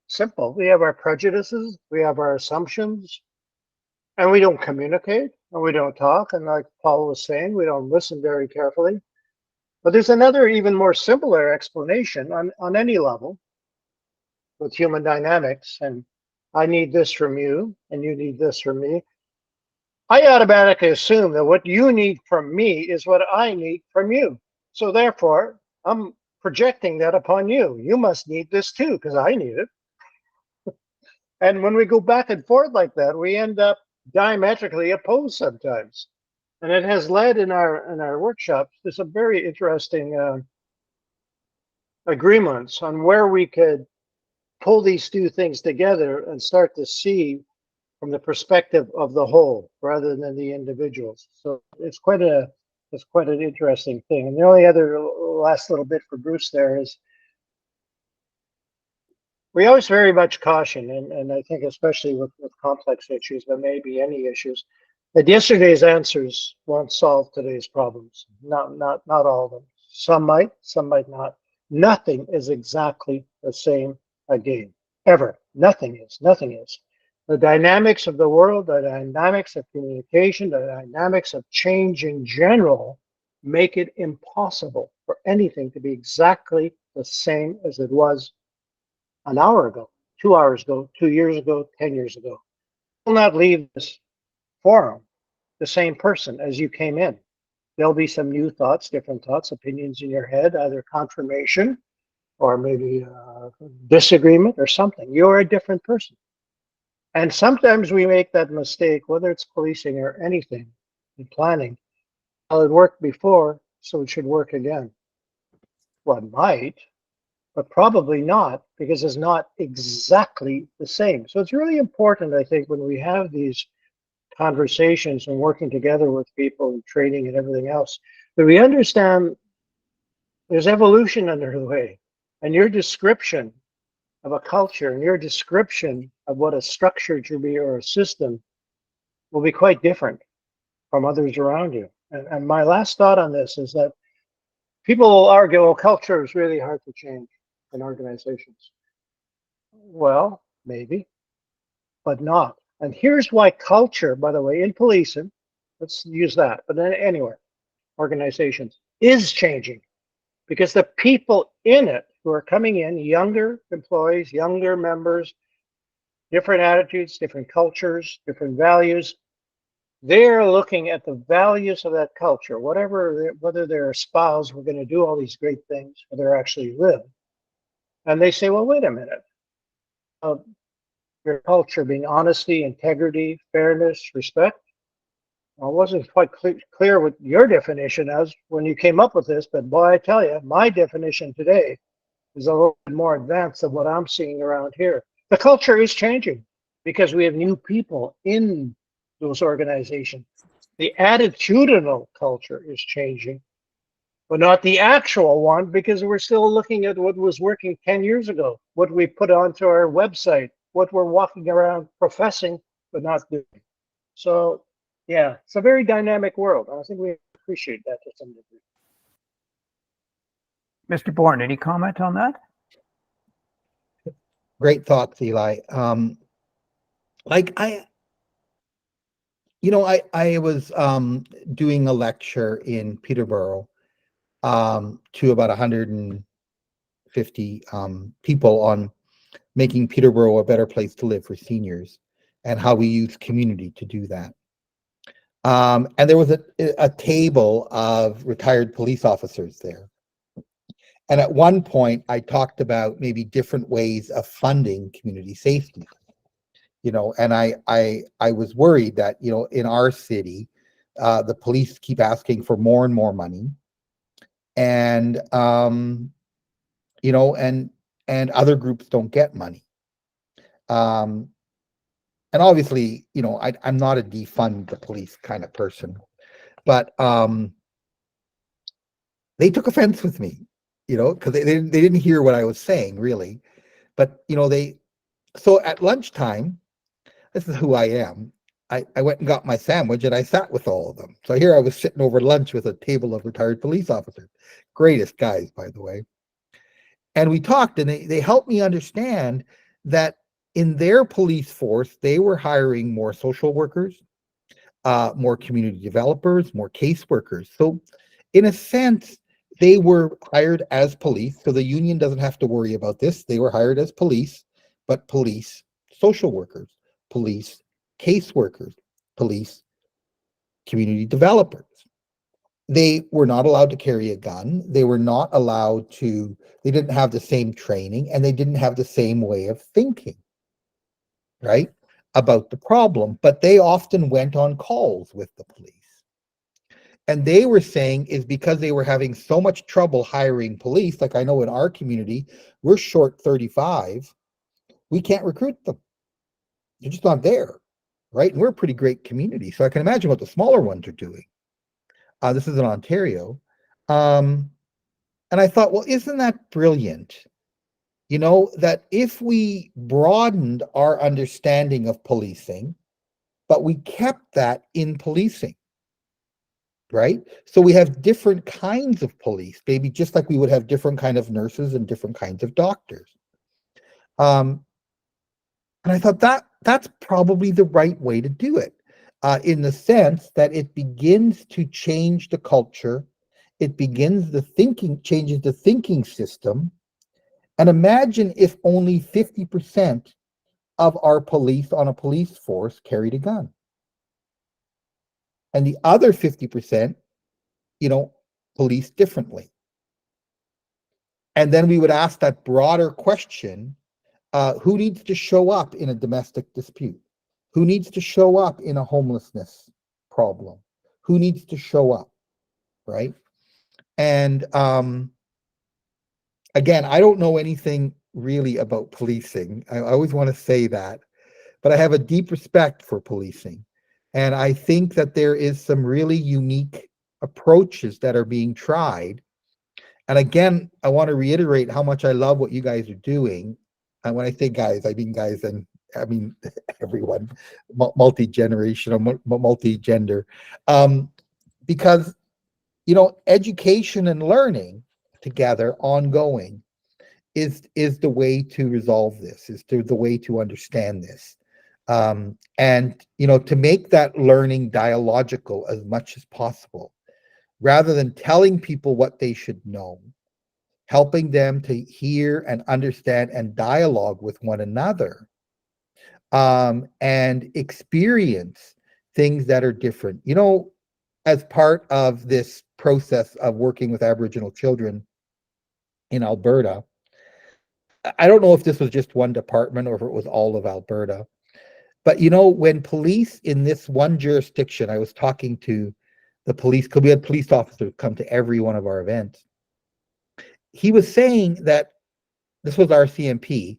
simple. We have our prejudices, we have our assumptions, and we don't communicate, and we don't talk. And like Paul was saying, we don't listen very carefully. But there's another even more simpler explanation on any level with human dynamics. And I need this from you, and you need this from me. I automatically assume that what you need from me is what I need from you. So therefore, I'm projecting that upon you. You must need this too, because I need it. And when we go back and forth like that, we end up diametrically opposed sometimes. And it has led in our workshops to some very interesting agreements on where we could pull these two things together and start to see from the perspective of the whole rather than the individuals. So it's quite an interesting thing. And the only other last little bit for Bruce there is we always very much caution, and I think especially with complex issues, but maybe any issues, that yesterday's answers won't solve today's problems. Not all of them. Some might not. Nothing is exactly the same again, ever. Nothing is. The dynamics of the world, the dynamics of communication, the dynamics of change in general make it impossible for anything to be exactly the same as it was an hour ago, 2 hours ago, 2 years ago, 10 years ago. You will not leave this forum the same person as you came in. There'll be some new thoughts, different thoughts, opinions in your head, either confirmation or maybe disagreement or something. You're a different person. And sometimes we make that mistake, whether it's policing or anything in planning. Well, it worked before, so it should work again. Well, it might, but probably not, because it's not exactly the same. So it's really important, I think, when we have these conversations and working together with people and training and everything else, that we understand there's evolution underway. And your description of a culture and your description of what a structure should be or a system will be quite different from others around you. And my last thought on this is that people will argue, well, culture is really hard to change in organizations. Well, maybe, but not. And here's why culture, by the way, in policing, let's use that, but then anywhere, organizations, is changing. Because the people in it who are coming in, younger employees, younger members, different attitudes, different cultures, different values, they're looking at the values of that culture, whether they're espoused, we're going to do all these great things, or they're actually live. And they say, well, wait a minute. Your culture being honesty, integrity, fairness, respect. Well, it wasn't quite clear what your definition is when you came up with this, but boy, I tell you, my definition today is a little bit more advanced than what I'm seeing around here. The culture is changing because we have new people in those organizations. The attitudinal culture is changing, but not the actual one, because we're still looking at what was working 10 years ago, what we put onto our website, what we're walking around professing, but not doing. So, yeah, it's a very dynamic world. I think we appreciate that to some degree. Mr. Bourne, any comment on that? Great thoughts, Eli. I was doing a lecture in Peterborough to about 150 people on making Peterborough a better place to live for seniors and how we use community to do that. And there was a table of retired police officers there. And at one point, I talked about maybe different ways of funding community safety. And I was worried that, in our city, the police keep asking for more and more money. And, and other groups don't get money. And obviously, I'm not a defund the police kind of person, but they took offense with me, because they didn't hear what I was saying really. But, so at lunchtime, this is who I am. I went and got my sandwich and I sat with all of them. So here I was sitting over lunch with a table of retired police officers, greatest guys, by the way. And we talked, and they helped me understand that in their police force, they were hiring more social workers, more community developers, more caseworkers. So in a sense, they were hired as police, so the union doesn't have to worry about this. They were hired as police, but police social workers, police caseworkers, police community developers. They were not allowed to carry a gun. They were not allowed to, they didn't have the same training, and they didn't have the same way of thinking, right, about the problem. But they often went on calls with the police. And they were saying is because they were having so much trouble hiring police, like I know in our community, we're short 35, we can't recruit them. They're just not there, right? And we're a pretty great community. So I can imagine what the smaller ones are doing. This is in Ontario. And I thought, well, isn't that brilliant? You know, that if we broadened our understanding of policing, but we kept that in policing, right? So we have different kinds of police, maybe just like we would have different kind of nurses and different kinds of doctors. And I thought that's probably the right way to do it, in the sense that it begins to change the culture. It begins the thinking, changes the thinking system. And imagine if only 50% of our police on a police force carried a gun. And the other 50%, police differently. And then we would ask that broader question, who needs to show up in a domestic dispute? Who needs to show up in a homelessness problem? Who needs to show up, right? And again, I don't know anything really about policing. I always want to say that, but I have a deep respect for policing. And I think that there is some really unique approaches that are being tried. And again, I want to reiterate how much I love what you guys are doing. And when I say guys, I mean guys, and I mean everyone, multi-generational, multi-gender, because, education and learning together, ongoing, is the way to resolve this, is the way to understand this. And, to make that learning dialogical as much as possible, rather than telling people what they should know, helping them to hear and understand and dialogue with one another, and experience things that are different. As part of this process of working with Aboriginal children in Alberta, I don't know if this was just one department or if it was all of Alberta, but when police in this one jurisdiction, I was talking to the police, because we had police officers come to every one of our events. He was saying that this was our CMP,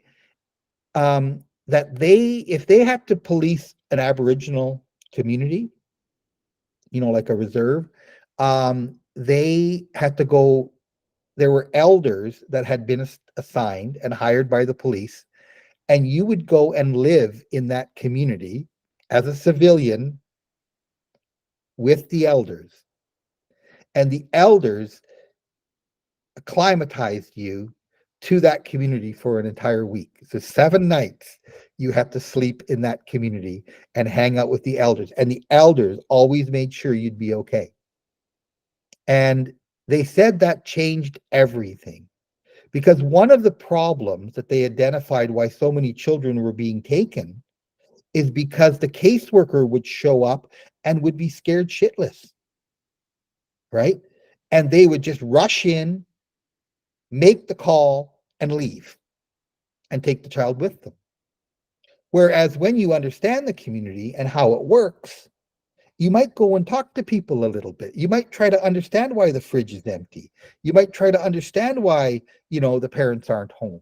that if they had to police an Aboriginal community, like a reserve, they had to go, there were elders that had been assigned and hired by the police, and you would go and live in that community as a civilian with the elders. And the elders acclimatized you to that community for an entire week. So 7 nights you have to sleep in that community and hang out with the elders. And the elders always made sure you'd be okay. And they said that changed everything. Because one of the problems that they identified why so many children were being taken is because the caseworker would show up and would be scared shitless, right? And they would just rush in, make the call, and leave, and take the child with them. Whereas when you understand the community and how it works, you might go and talk to people a little bit. You might try to understand why the fridge is empty. You might try to understand why, the parents aren't home.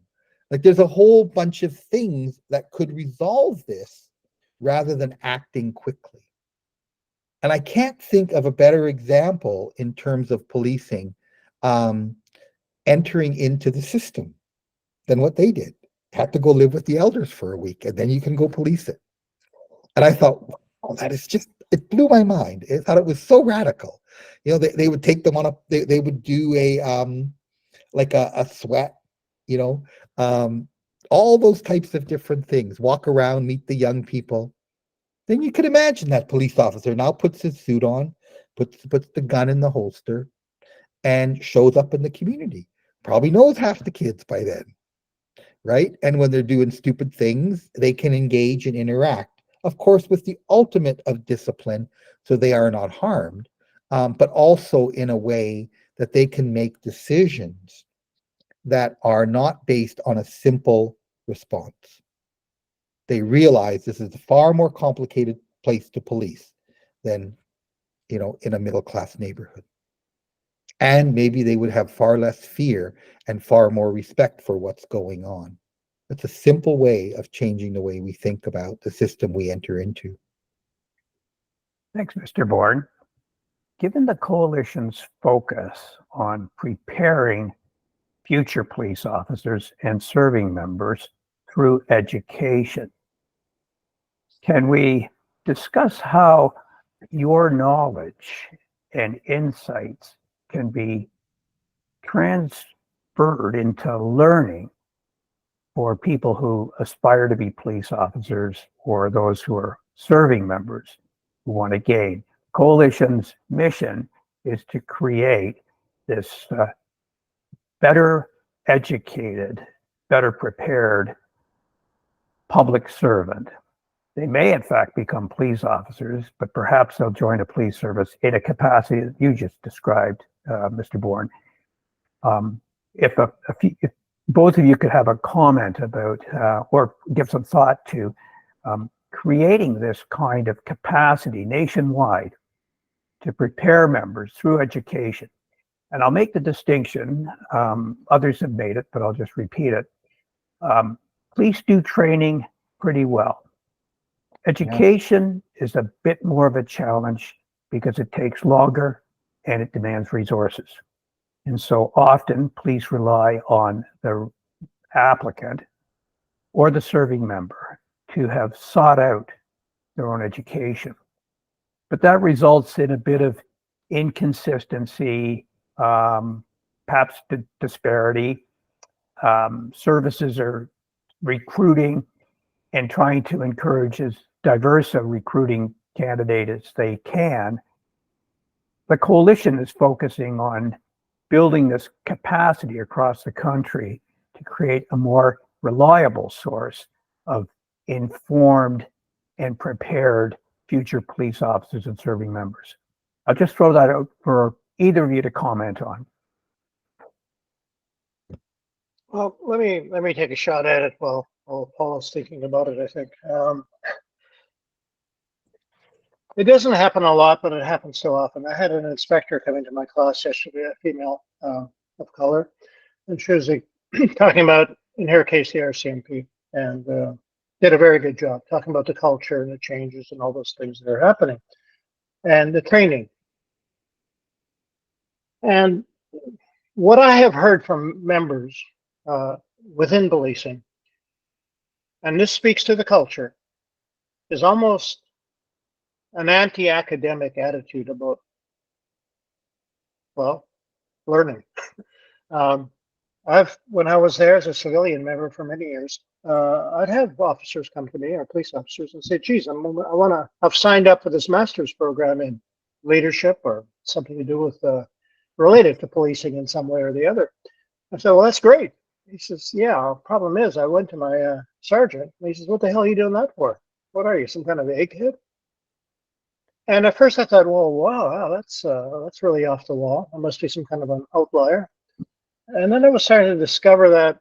Like, there's a whole bunch of things that could resolve this rather than acting quickly. And I can't think of a better example in terms of policing entering into the system than what they did. Had to go live with the elders for a week, and then you can go police it. And I thought, oh, that is just, it blew my mind. I thought it was so radical. They would take them on they would do a sweat, all those types of different things, walk around, meet the young people. Then you could imagine that police officer now puts his suit on, puts the gun in the holster, and shows up in the community. Probably knows half the kids by then, right? And when they're doing stupid things, they can engage and interact, of course, with the ultimate of discipline, so they are not harmed, but also in a way that they can make decisions that are not based on a simple response. They realize this is a far more complicated place to police than, in a middle-class neighborhood. And maybe they would have far less fear and far more respect for what's going on. It's a simple way of changing the way we think about the system we enter into. Thanks, Mr. Bourne. Given the coalition's focus on preparing future police officers and serving members through education, can we discuss how your knowledge and insights can be transferred into learning for people who aspire to be police officers or those who are serving members who want to gain? Coalition's mission is to create this better educated, better prepared public servant. They may, in fact, become police officers, but perhaps they'll join a police service in a capacity that you just described, Mr. Bourne. If both of you could have a comment about, or give some thought to creating this kind of capacity nationwide to prepare members through education. And I'll make the distinction, others have made it, but I'll just repeat it. Police do training pretty well. Education is a bit more of a challenge because it takes longer and it demands resources. And so often police rely on the applicant or the serving member to have sought out their own education. But that results in a bit of inconsistency, perhaps disparity. Services are recruiting and trying to encourage as diverse a recruiting candidate as they can. The coalition is focusing on building this capacity across the country to create a more reliable source of informed and prepared future police officers and serving members. I'll just throw that out for either of you to comment on. Well, let me take a shot at it while Paul is thinking about it, I think. It doesn't happen a lot, but it happens so often. I had an inspector come into my class yesterday, a female of color, and she was talking about, in her case, the RCMP, and did a very good job talking about the culture and the changes and all those things that are happening, and the training. And what I have heard from members within policing, and this speaks to the culture, is almost an anti-academic attitude about, well, learning. When I was there as a civilian member for many years, I'd have officers come to me, or police officers, and say, geez, I've signed up for this master's program in leadership or something to do with, related to policing in some way or the other. I said, well, that's great. He says, yeah, problem is I went to my sergeant, and he says, what the hell are you doing that for? What are you, some kind of egghead? And at first I thought, well, wow, that's really off the wall. I must be some kind of an outlier. And then I was starting to discover that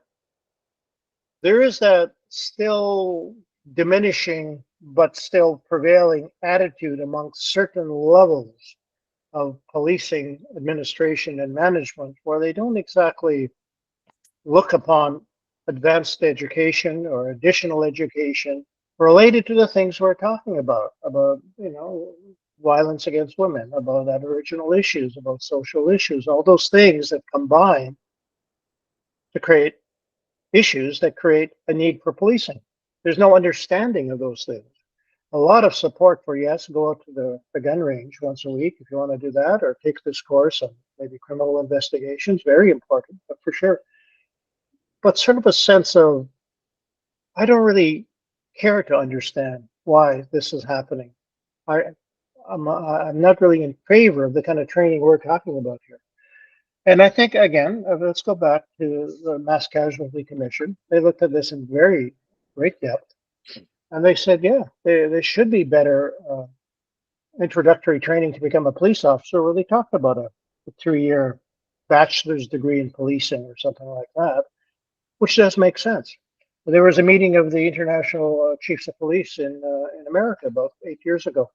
there is that still diminishing but still prevailing attitude amongst certain levels of policing administration and management where they don't exactly look upon advanced education or additional education related to the things we're talking about, violence against women, about Aboriginal issues, about social issues, all those things that combine to create issues that create a need for policing. There's no understanding of those things. A lot of support for, yes, go out to the gun range once a week if you want to do that, or take this course on maybe criminal investigations, very important, but for sure. But sort of a sense of, I don't really care to understand why this is happening. I'm not really in favor of the kind of training we're talking about here. And I think, again, let's go back to the Mass Casualty Commission. They looked at this in very great depth. And they said, yeah, there should be better introductory training to become a police officer, where they talked about a 3-year bachelor's degree in policing or something like that, which does make sense. There was a meeting of the International Chiefs of Police in America about 8 years ago.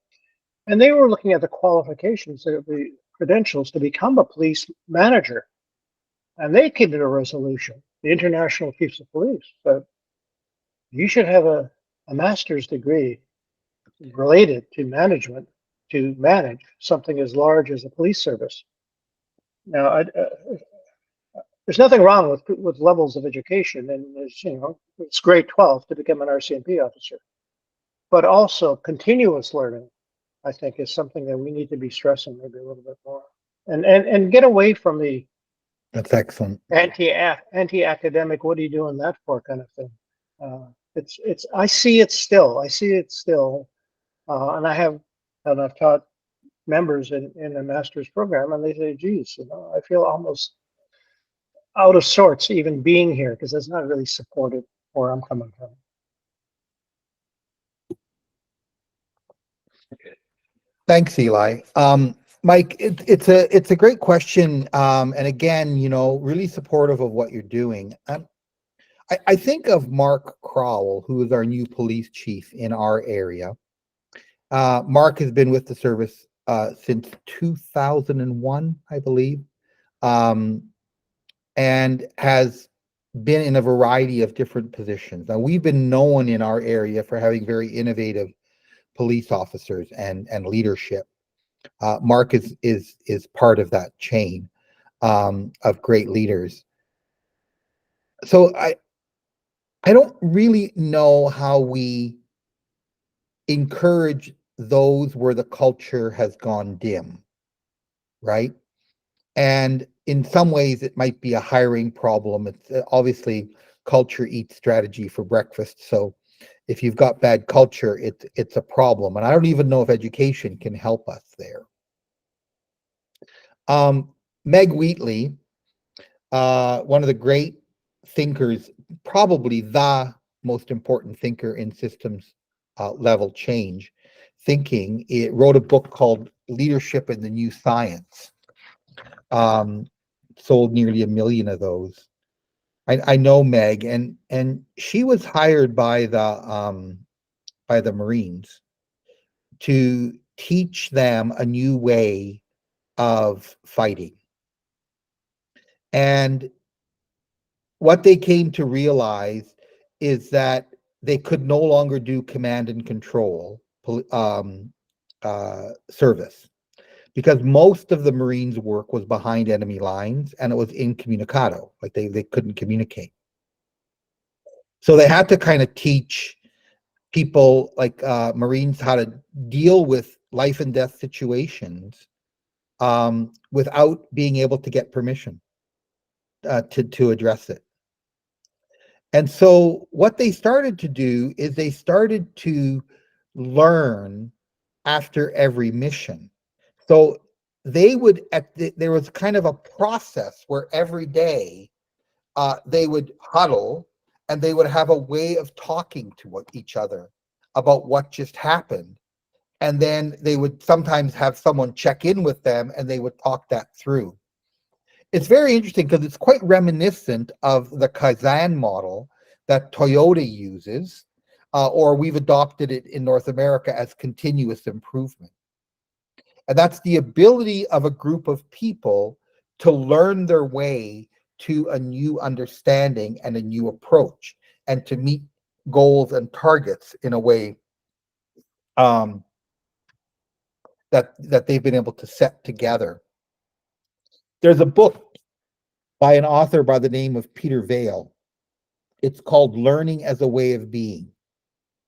And they were looking at the qualifications, the credentials to become a police manager. And they came to a resolution, the International Chiefs of Police, that you should have a master's degree related to management to manage something as large as a police service. Now, there's nothing wrong with levels of education, and it's grade 12 to become an RCMP officer. But also continuous learning, I think, is something that we need to be stressing maybe a little bit more, and get away from the That's excellent. anti-academic, what are you doing that for kind of thing. I see it still, and I've taught members in a master's program, and they say, geez, I feel almost out of sorts even being here, because it's not really supported where I'm coming from. Thanks, Eli. Mike, it's a great question, and again, really supportive of what you're doing. I think of Mark Crowell, who is our new police chief in our area. Mark has been with the service since 2001, I believe, and has been in a variety of different positions. Now, we've been known in our area for having very innovative police officers and leadership. Mark is part of that chain of great leaders. So I don't really know how we encourage those where the culture has gone dim, right? And in some ways, it might be a hiring problem. It's obviously culture eats strategy for breakfast. So if you've got bad culture, it's a problem. And I don't even know if education can help us there. Meg Wheatley, one of the great thinkers, probably the most important thinker in systems level change thinking, it wrote a book called Leadership in the New Science. Sold nearly 1 million of those. I know Meg, and she was hired by the Marines to teach them a new way of fighting. And what they came to realize is that they could no longer do command and control service, because most of the Marines' work was behind enemy lines and it was incommunicado, like they couldn't communicate. So they had to kind of teach people like Marines how to deal with life and death situations without being able to get permission to address it. And so what they started to do is they started to learn after every mission. So they would, there was kind of a process where every day they would huddle and they would have a way of talking to each other about what just happened. And then they would sometimes have someone check in with them and they would talk that through. It's very interesting because it's quite reminiscent of the Kaizen model that Toyota uses, or we've adopted it in North America as continuous improvement. And that's the ability of a group of people to learn their way to a new understanding and a new approach, and to meet goals and targets in a way that they've been able to set together. There's a book by an author by the name of Peter Vail. It's called Learning as a Way of Being.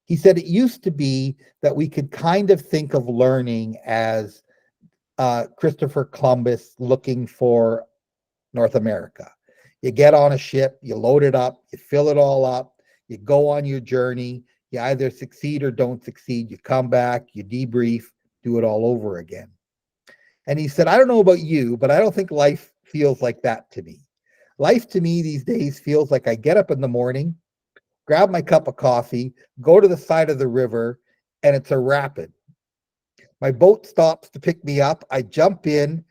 He said it used to be that we could kind of think of learning as Christopher Columbus looking for North America. You get on a ship, you load it up, you fill it all up, you go on your journey, you either succeed or don't succeed, you come back, you debrief, do it all over again. And he said, I don't know about you, but I don't think life feels like that to me. Life to me these days feels like I get up in the morning, grab my cup of coffee, go to the side of the river, and it's a rapid. My boat stops to pick me up. I jump in,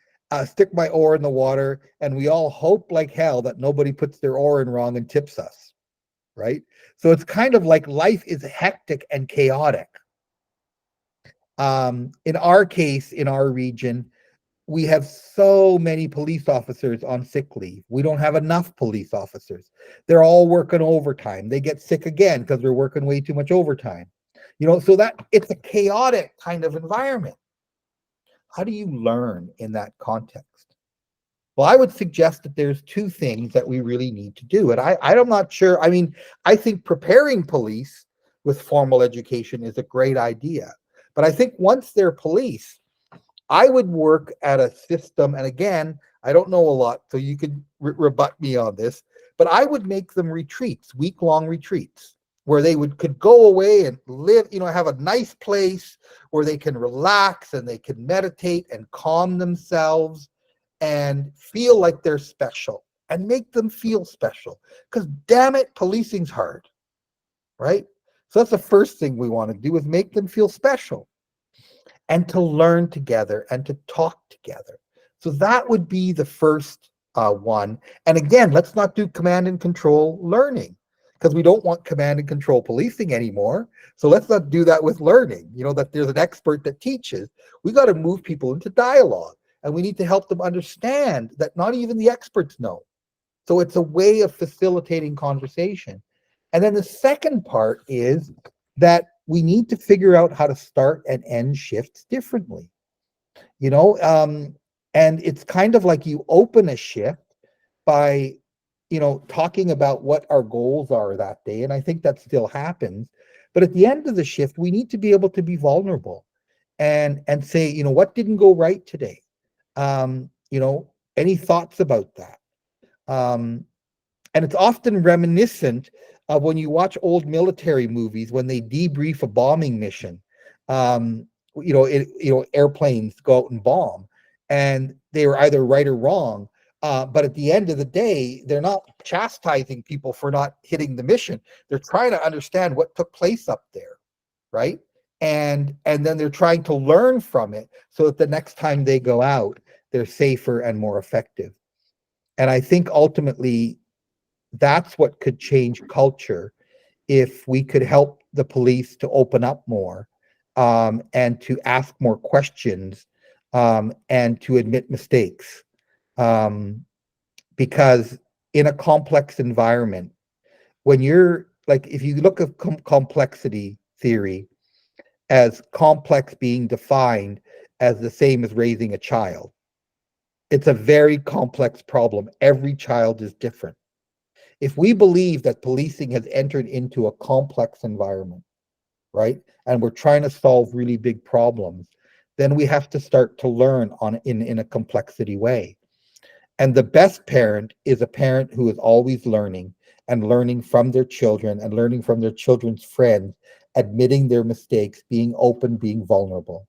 stick my oar in the water, and we all hope like hell that nobody puts their oar in wrong and tips us, right? So it's kind of like life is hectic and chaotic. In our case, in our region, we have so many police officers on sick leave. We don't have enough police officers. They're all working overtime. They get sick again because they're working way too much overtime. So that it's a chaotic kind of environment. How do you learn in that context? Well, I would suggest that there's two things that we really need to do. And I'm not sure. I mean, I think preparing police with formal education is a great idea. But I think once they're police, I would work at a system, and again, I don't know a lot, so you could rebut me on this, but I would make them retreats, week-long retreats, where they could go away and live, have a nice place where they can relax and they can meditate and calm themselves and feel like they're special and make them feel special. Because damn it, policing's hard, right? So that's the first thing we want to do, is make them feel special and to learn together and to talk together. So that would be the first one. And again, let's not do command and control learning, because we don't want command and control policing anymore. So let's not do that with learning, that there's an expert that teaches. We got to move people into dialogue, and we need to help them understand that not even the experts know. So it's a way of facilitating conversation. And then the second part is that we need to figure out how to start and end shifts differently. And it's kind of like you open a shift by, talking about what our goals are that day. And I think that still happens. But at the end of the shift, we need to be able to be vulnerable and say, what didn't go right today? Any thoughts about that? And it's often reminiscent of when you watch old military movies, when they debrief a bombing mission. Airplanes go out and bomb, and they were either right or wrong. But at the end of the day, they're not chastising people for not hitting the mission. They're trying to understand what took place up there, right? And then they're trying to learn from it so that the next time they go out, they're safer and more effective. And I think ultimately that's what could change culture, if we could help the police to open up more, and to ask more questions, and to admit mistakes. Because in a complex environment, when you're like, if you look at complexity theory as complex being defined as the same as raising a child, it's a very complex problem. Every child is different. If we believe that policing has entered into a complex environment, right, and we're trying to solve really big problems, then we have to start to learn in a complexity way. And the best parent is a parent who is always learning, and learning from their children and learning from their children's friends, admitting their mistakes, being open, being vulnerable.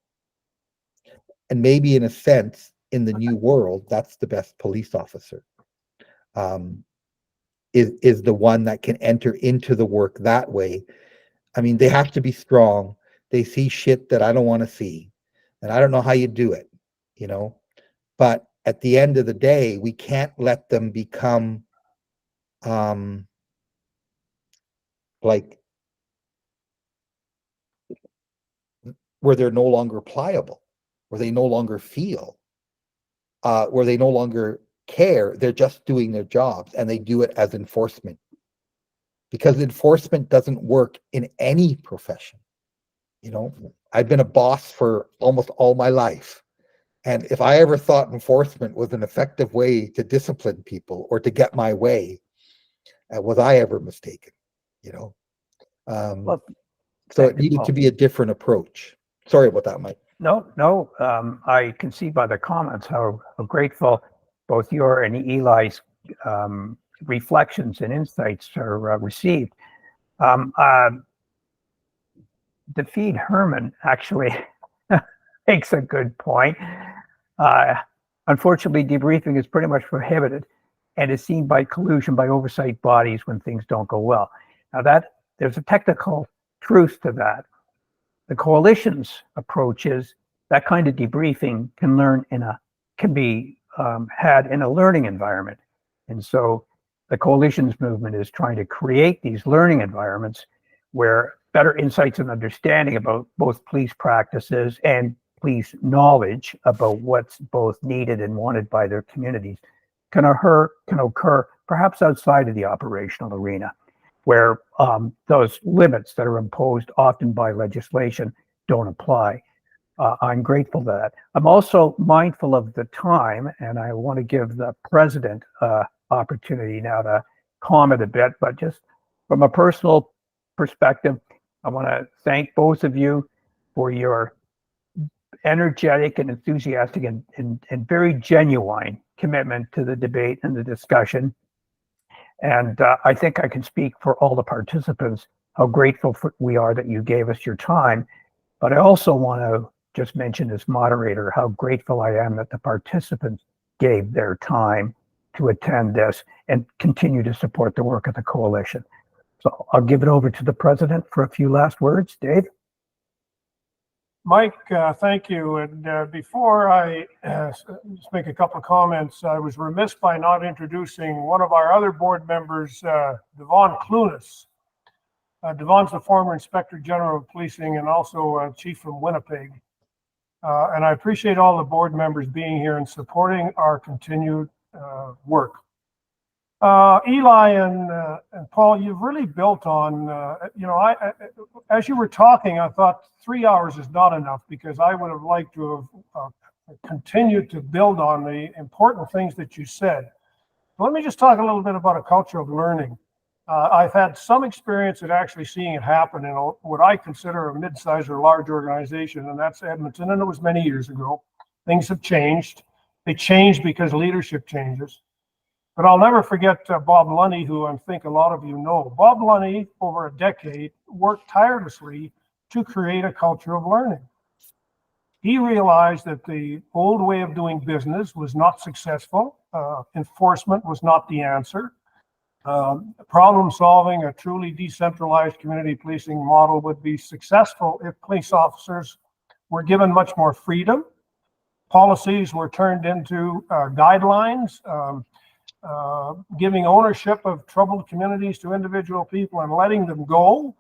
And maybe in a sense, in the new world, that's the best police officer. Is the one that can enter into the work that way. I mean, they have to be strong. They see shit that I don't want to see. And I don't know how you do it, But at the end of the day, we can't let them become like where they're no longer pliable, where they no longer feel, where they no longer care. They're just doing their jobs, and they do it as enforcement. Because enforcement doesn't work in any profession. I've been a boss for almost all my life. And if I ever thought enforcement was an effective way to discipline people or to get my way, was I ever mistaken? Well, So it needed to be a different approach. Sorry about that, Mike. No. I can see by the comments how grateful both your and Eli's reflections and insights are received. Defeat Herman actually makes a good point. Unfortunately, debriefing is pretty much prohibited and is seen by collusion by oversight bodies when things don't go well. Now there's a technical truth to that. The coalition's approach is that kind of debriefing can be had in a learning environment. And so the coalition's movement is trying to create these learning environments where better insights and understanding about both police practices and police knowledge about what's both needed and wanted by their communities can occur perhaps outside of the operational arena, where those limits that are imposed often by legislation don't apply. I'm grateful for that. I'm also mindful of the time, and I want to give the president opportunity now to comment a bit, but just from a personal perspective, I want to thank both of you for your energetic and enthusiastic and very genuine commitment to the debate and the discussion. And I think I can speak for all the participants how grateful we are that you gave us your time. But I also want to just mention as moderator how grateful I am that the participants gave their time to attend this and continue to support the work of the coalition. So I'll give it over to the president for a few last words. Dave? Mike, thank you. And before I just make a couple of comments, I was remiss by not introducing one of our other board members, Devon Clunas. Devon's the former Inspector General of Policing and also Chief from Winnipeg. And I appreciate all the board members being here and supporting our continued work. Eli and Paul, you've really built on, as you were talking, I thought 3 hours is not enough because I would have liked to have continued to build on the important things that you said. Let me just talk a little bit about a culture of learning. I've had some experience at actually seeing it happen in what I consider a mid-sized or large organization, and that's Edmonton, and it was many years ago. Things have changed. They change because leadership changes. But I'll never forget Bob Lunny, who I think a lot of you know. Bob Lunny, over a decade, worked tirelessly to create a culture of learning. He realized that the old way of doing business was not successful. Enforcement was not the answer. Problem solving, a truly decentralized community policing model would be successful if police officers were given much more freedom. Policies were turned into guidelines, giving ownership of troubled communities to individual people and letting them go,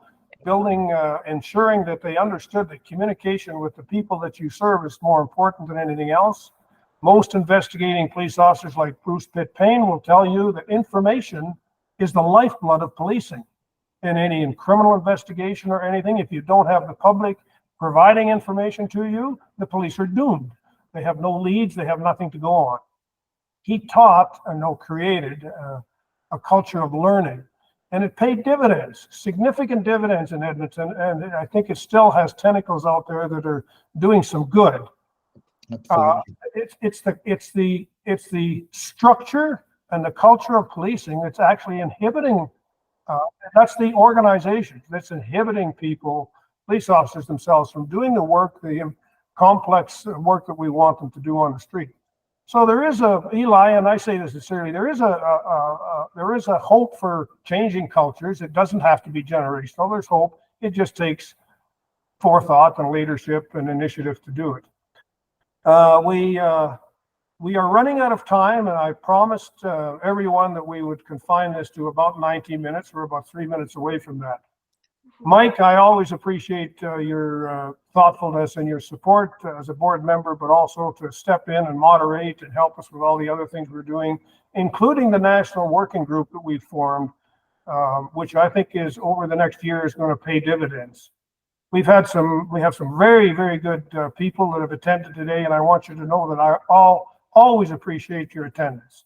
ensuring that they understood that communication with the people that you serve is more important than anything else. Most investigating police officers like Bruce Pitt-Payne will tell you that information is the lifeblood of policing. In criminal investigation or anything, if you don't have the public providing information to you, the police are doomed. They have no leads, they have nothing to go on. He created a culture of learning, and it paid dividends, significant dividends in Edmonton, and I think it still has tentacles out there that are doing some good. It's the structure and the culture of policing that's actually inhibiting. That's the organization that's inhibiting people, police officers themselves, from doing the work, the complex work that we want them to do on the street. So there is Eli, and I say this sincerely, there is a hope for changing cultures. It doesn't have to be generational. There's hope. It just takes forethought and leadership and initiative to do it. We are running out of time, and I promised everyone that we would confine this to about 90 minutes. We're about 3 minutes away from that. Mike, I always appreciate your thoughtfulness and your support as a board member, but also to step in and moderate and help us with all the other things we're doing, including the national working group that we've formed, which I think is over the next year is going to pay dividends. We have some very, very good people that have attended today, and I want you to know that I always appreciate your attendance.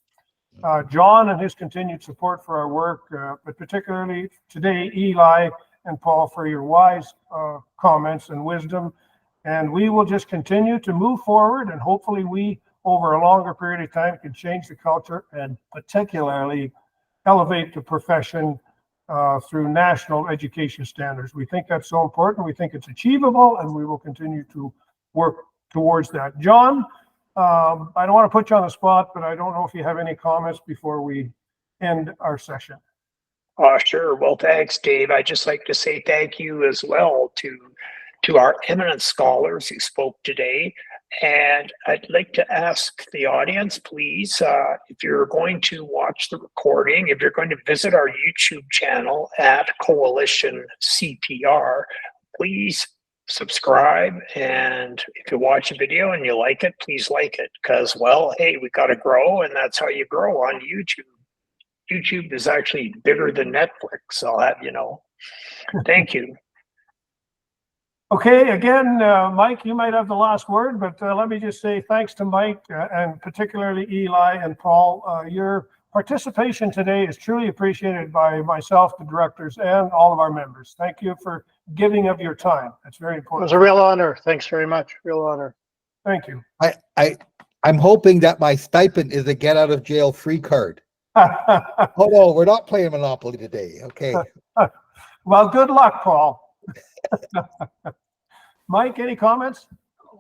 John and his continued support for our work, but particularly today, Eli and Paul, for your wise comments and wisdom. And we will just continue to move forward, and hopefully we, over a longer period of time, can change the culture and particularly elevate the profession through national education standards. We think that's so important. We think it's achievable, and we will continue to work towards that. John, I don't want to put you on the spot, but I don't know if you have any comments before we end our session. Sure. Well, thanks, Dave. I'd just like to say thank you as well to our eminent scholars who spoke today. And I'd like to ask the audience, please, if you're going to watch the recording, if you're going to visit our YouTube channel at Coalition CPR, please subscribe. And if you watch a video and you like it, please like it, because, well, hey, we got to grow, and that's how you grow on YouTube. YouTube is actually bigger than Netflix, I'll have you know. Thank you. Okay, again, Mike, you might have the last word, but let me just say thanks to Mike and particularly Eli and Paul. Your participation today is truly appreciated by myself, the directors, and all of our members. Thank you for giving of your time. That's very It important. was a real honor. Thanks very much. Real honor. Thank you. I'm hoping that my stipend is a get out of jail free card. Oh no, we're not playing Monopoly today. Okay. Well, good luck, Paul. Mike, any comments?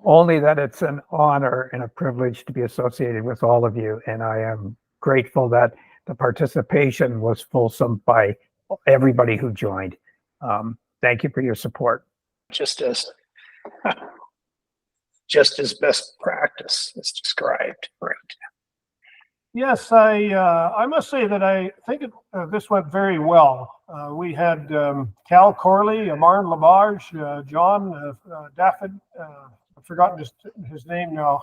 Only that it's an honor and a privilege to be associated with all of you. And I am grateful that the participation was fulsome by everybody who joined. Thank you for your support. Just as best practice is described, right? Yes, I must say that I think this went very well. We had Cal Corley, Amarn Labarge, John Dafford, I've forgotten his name now,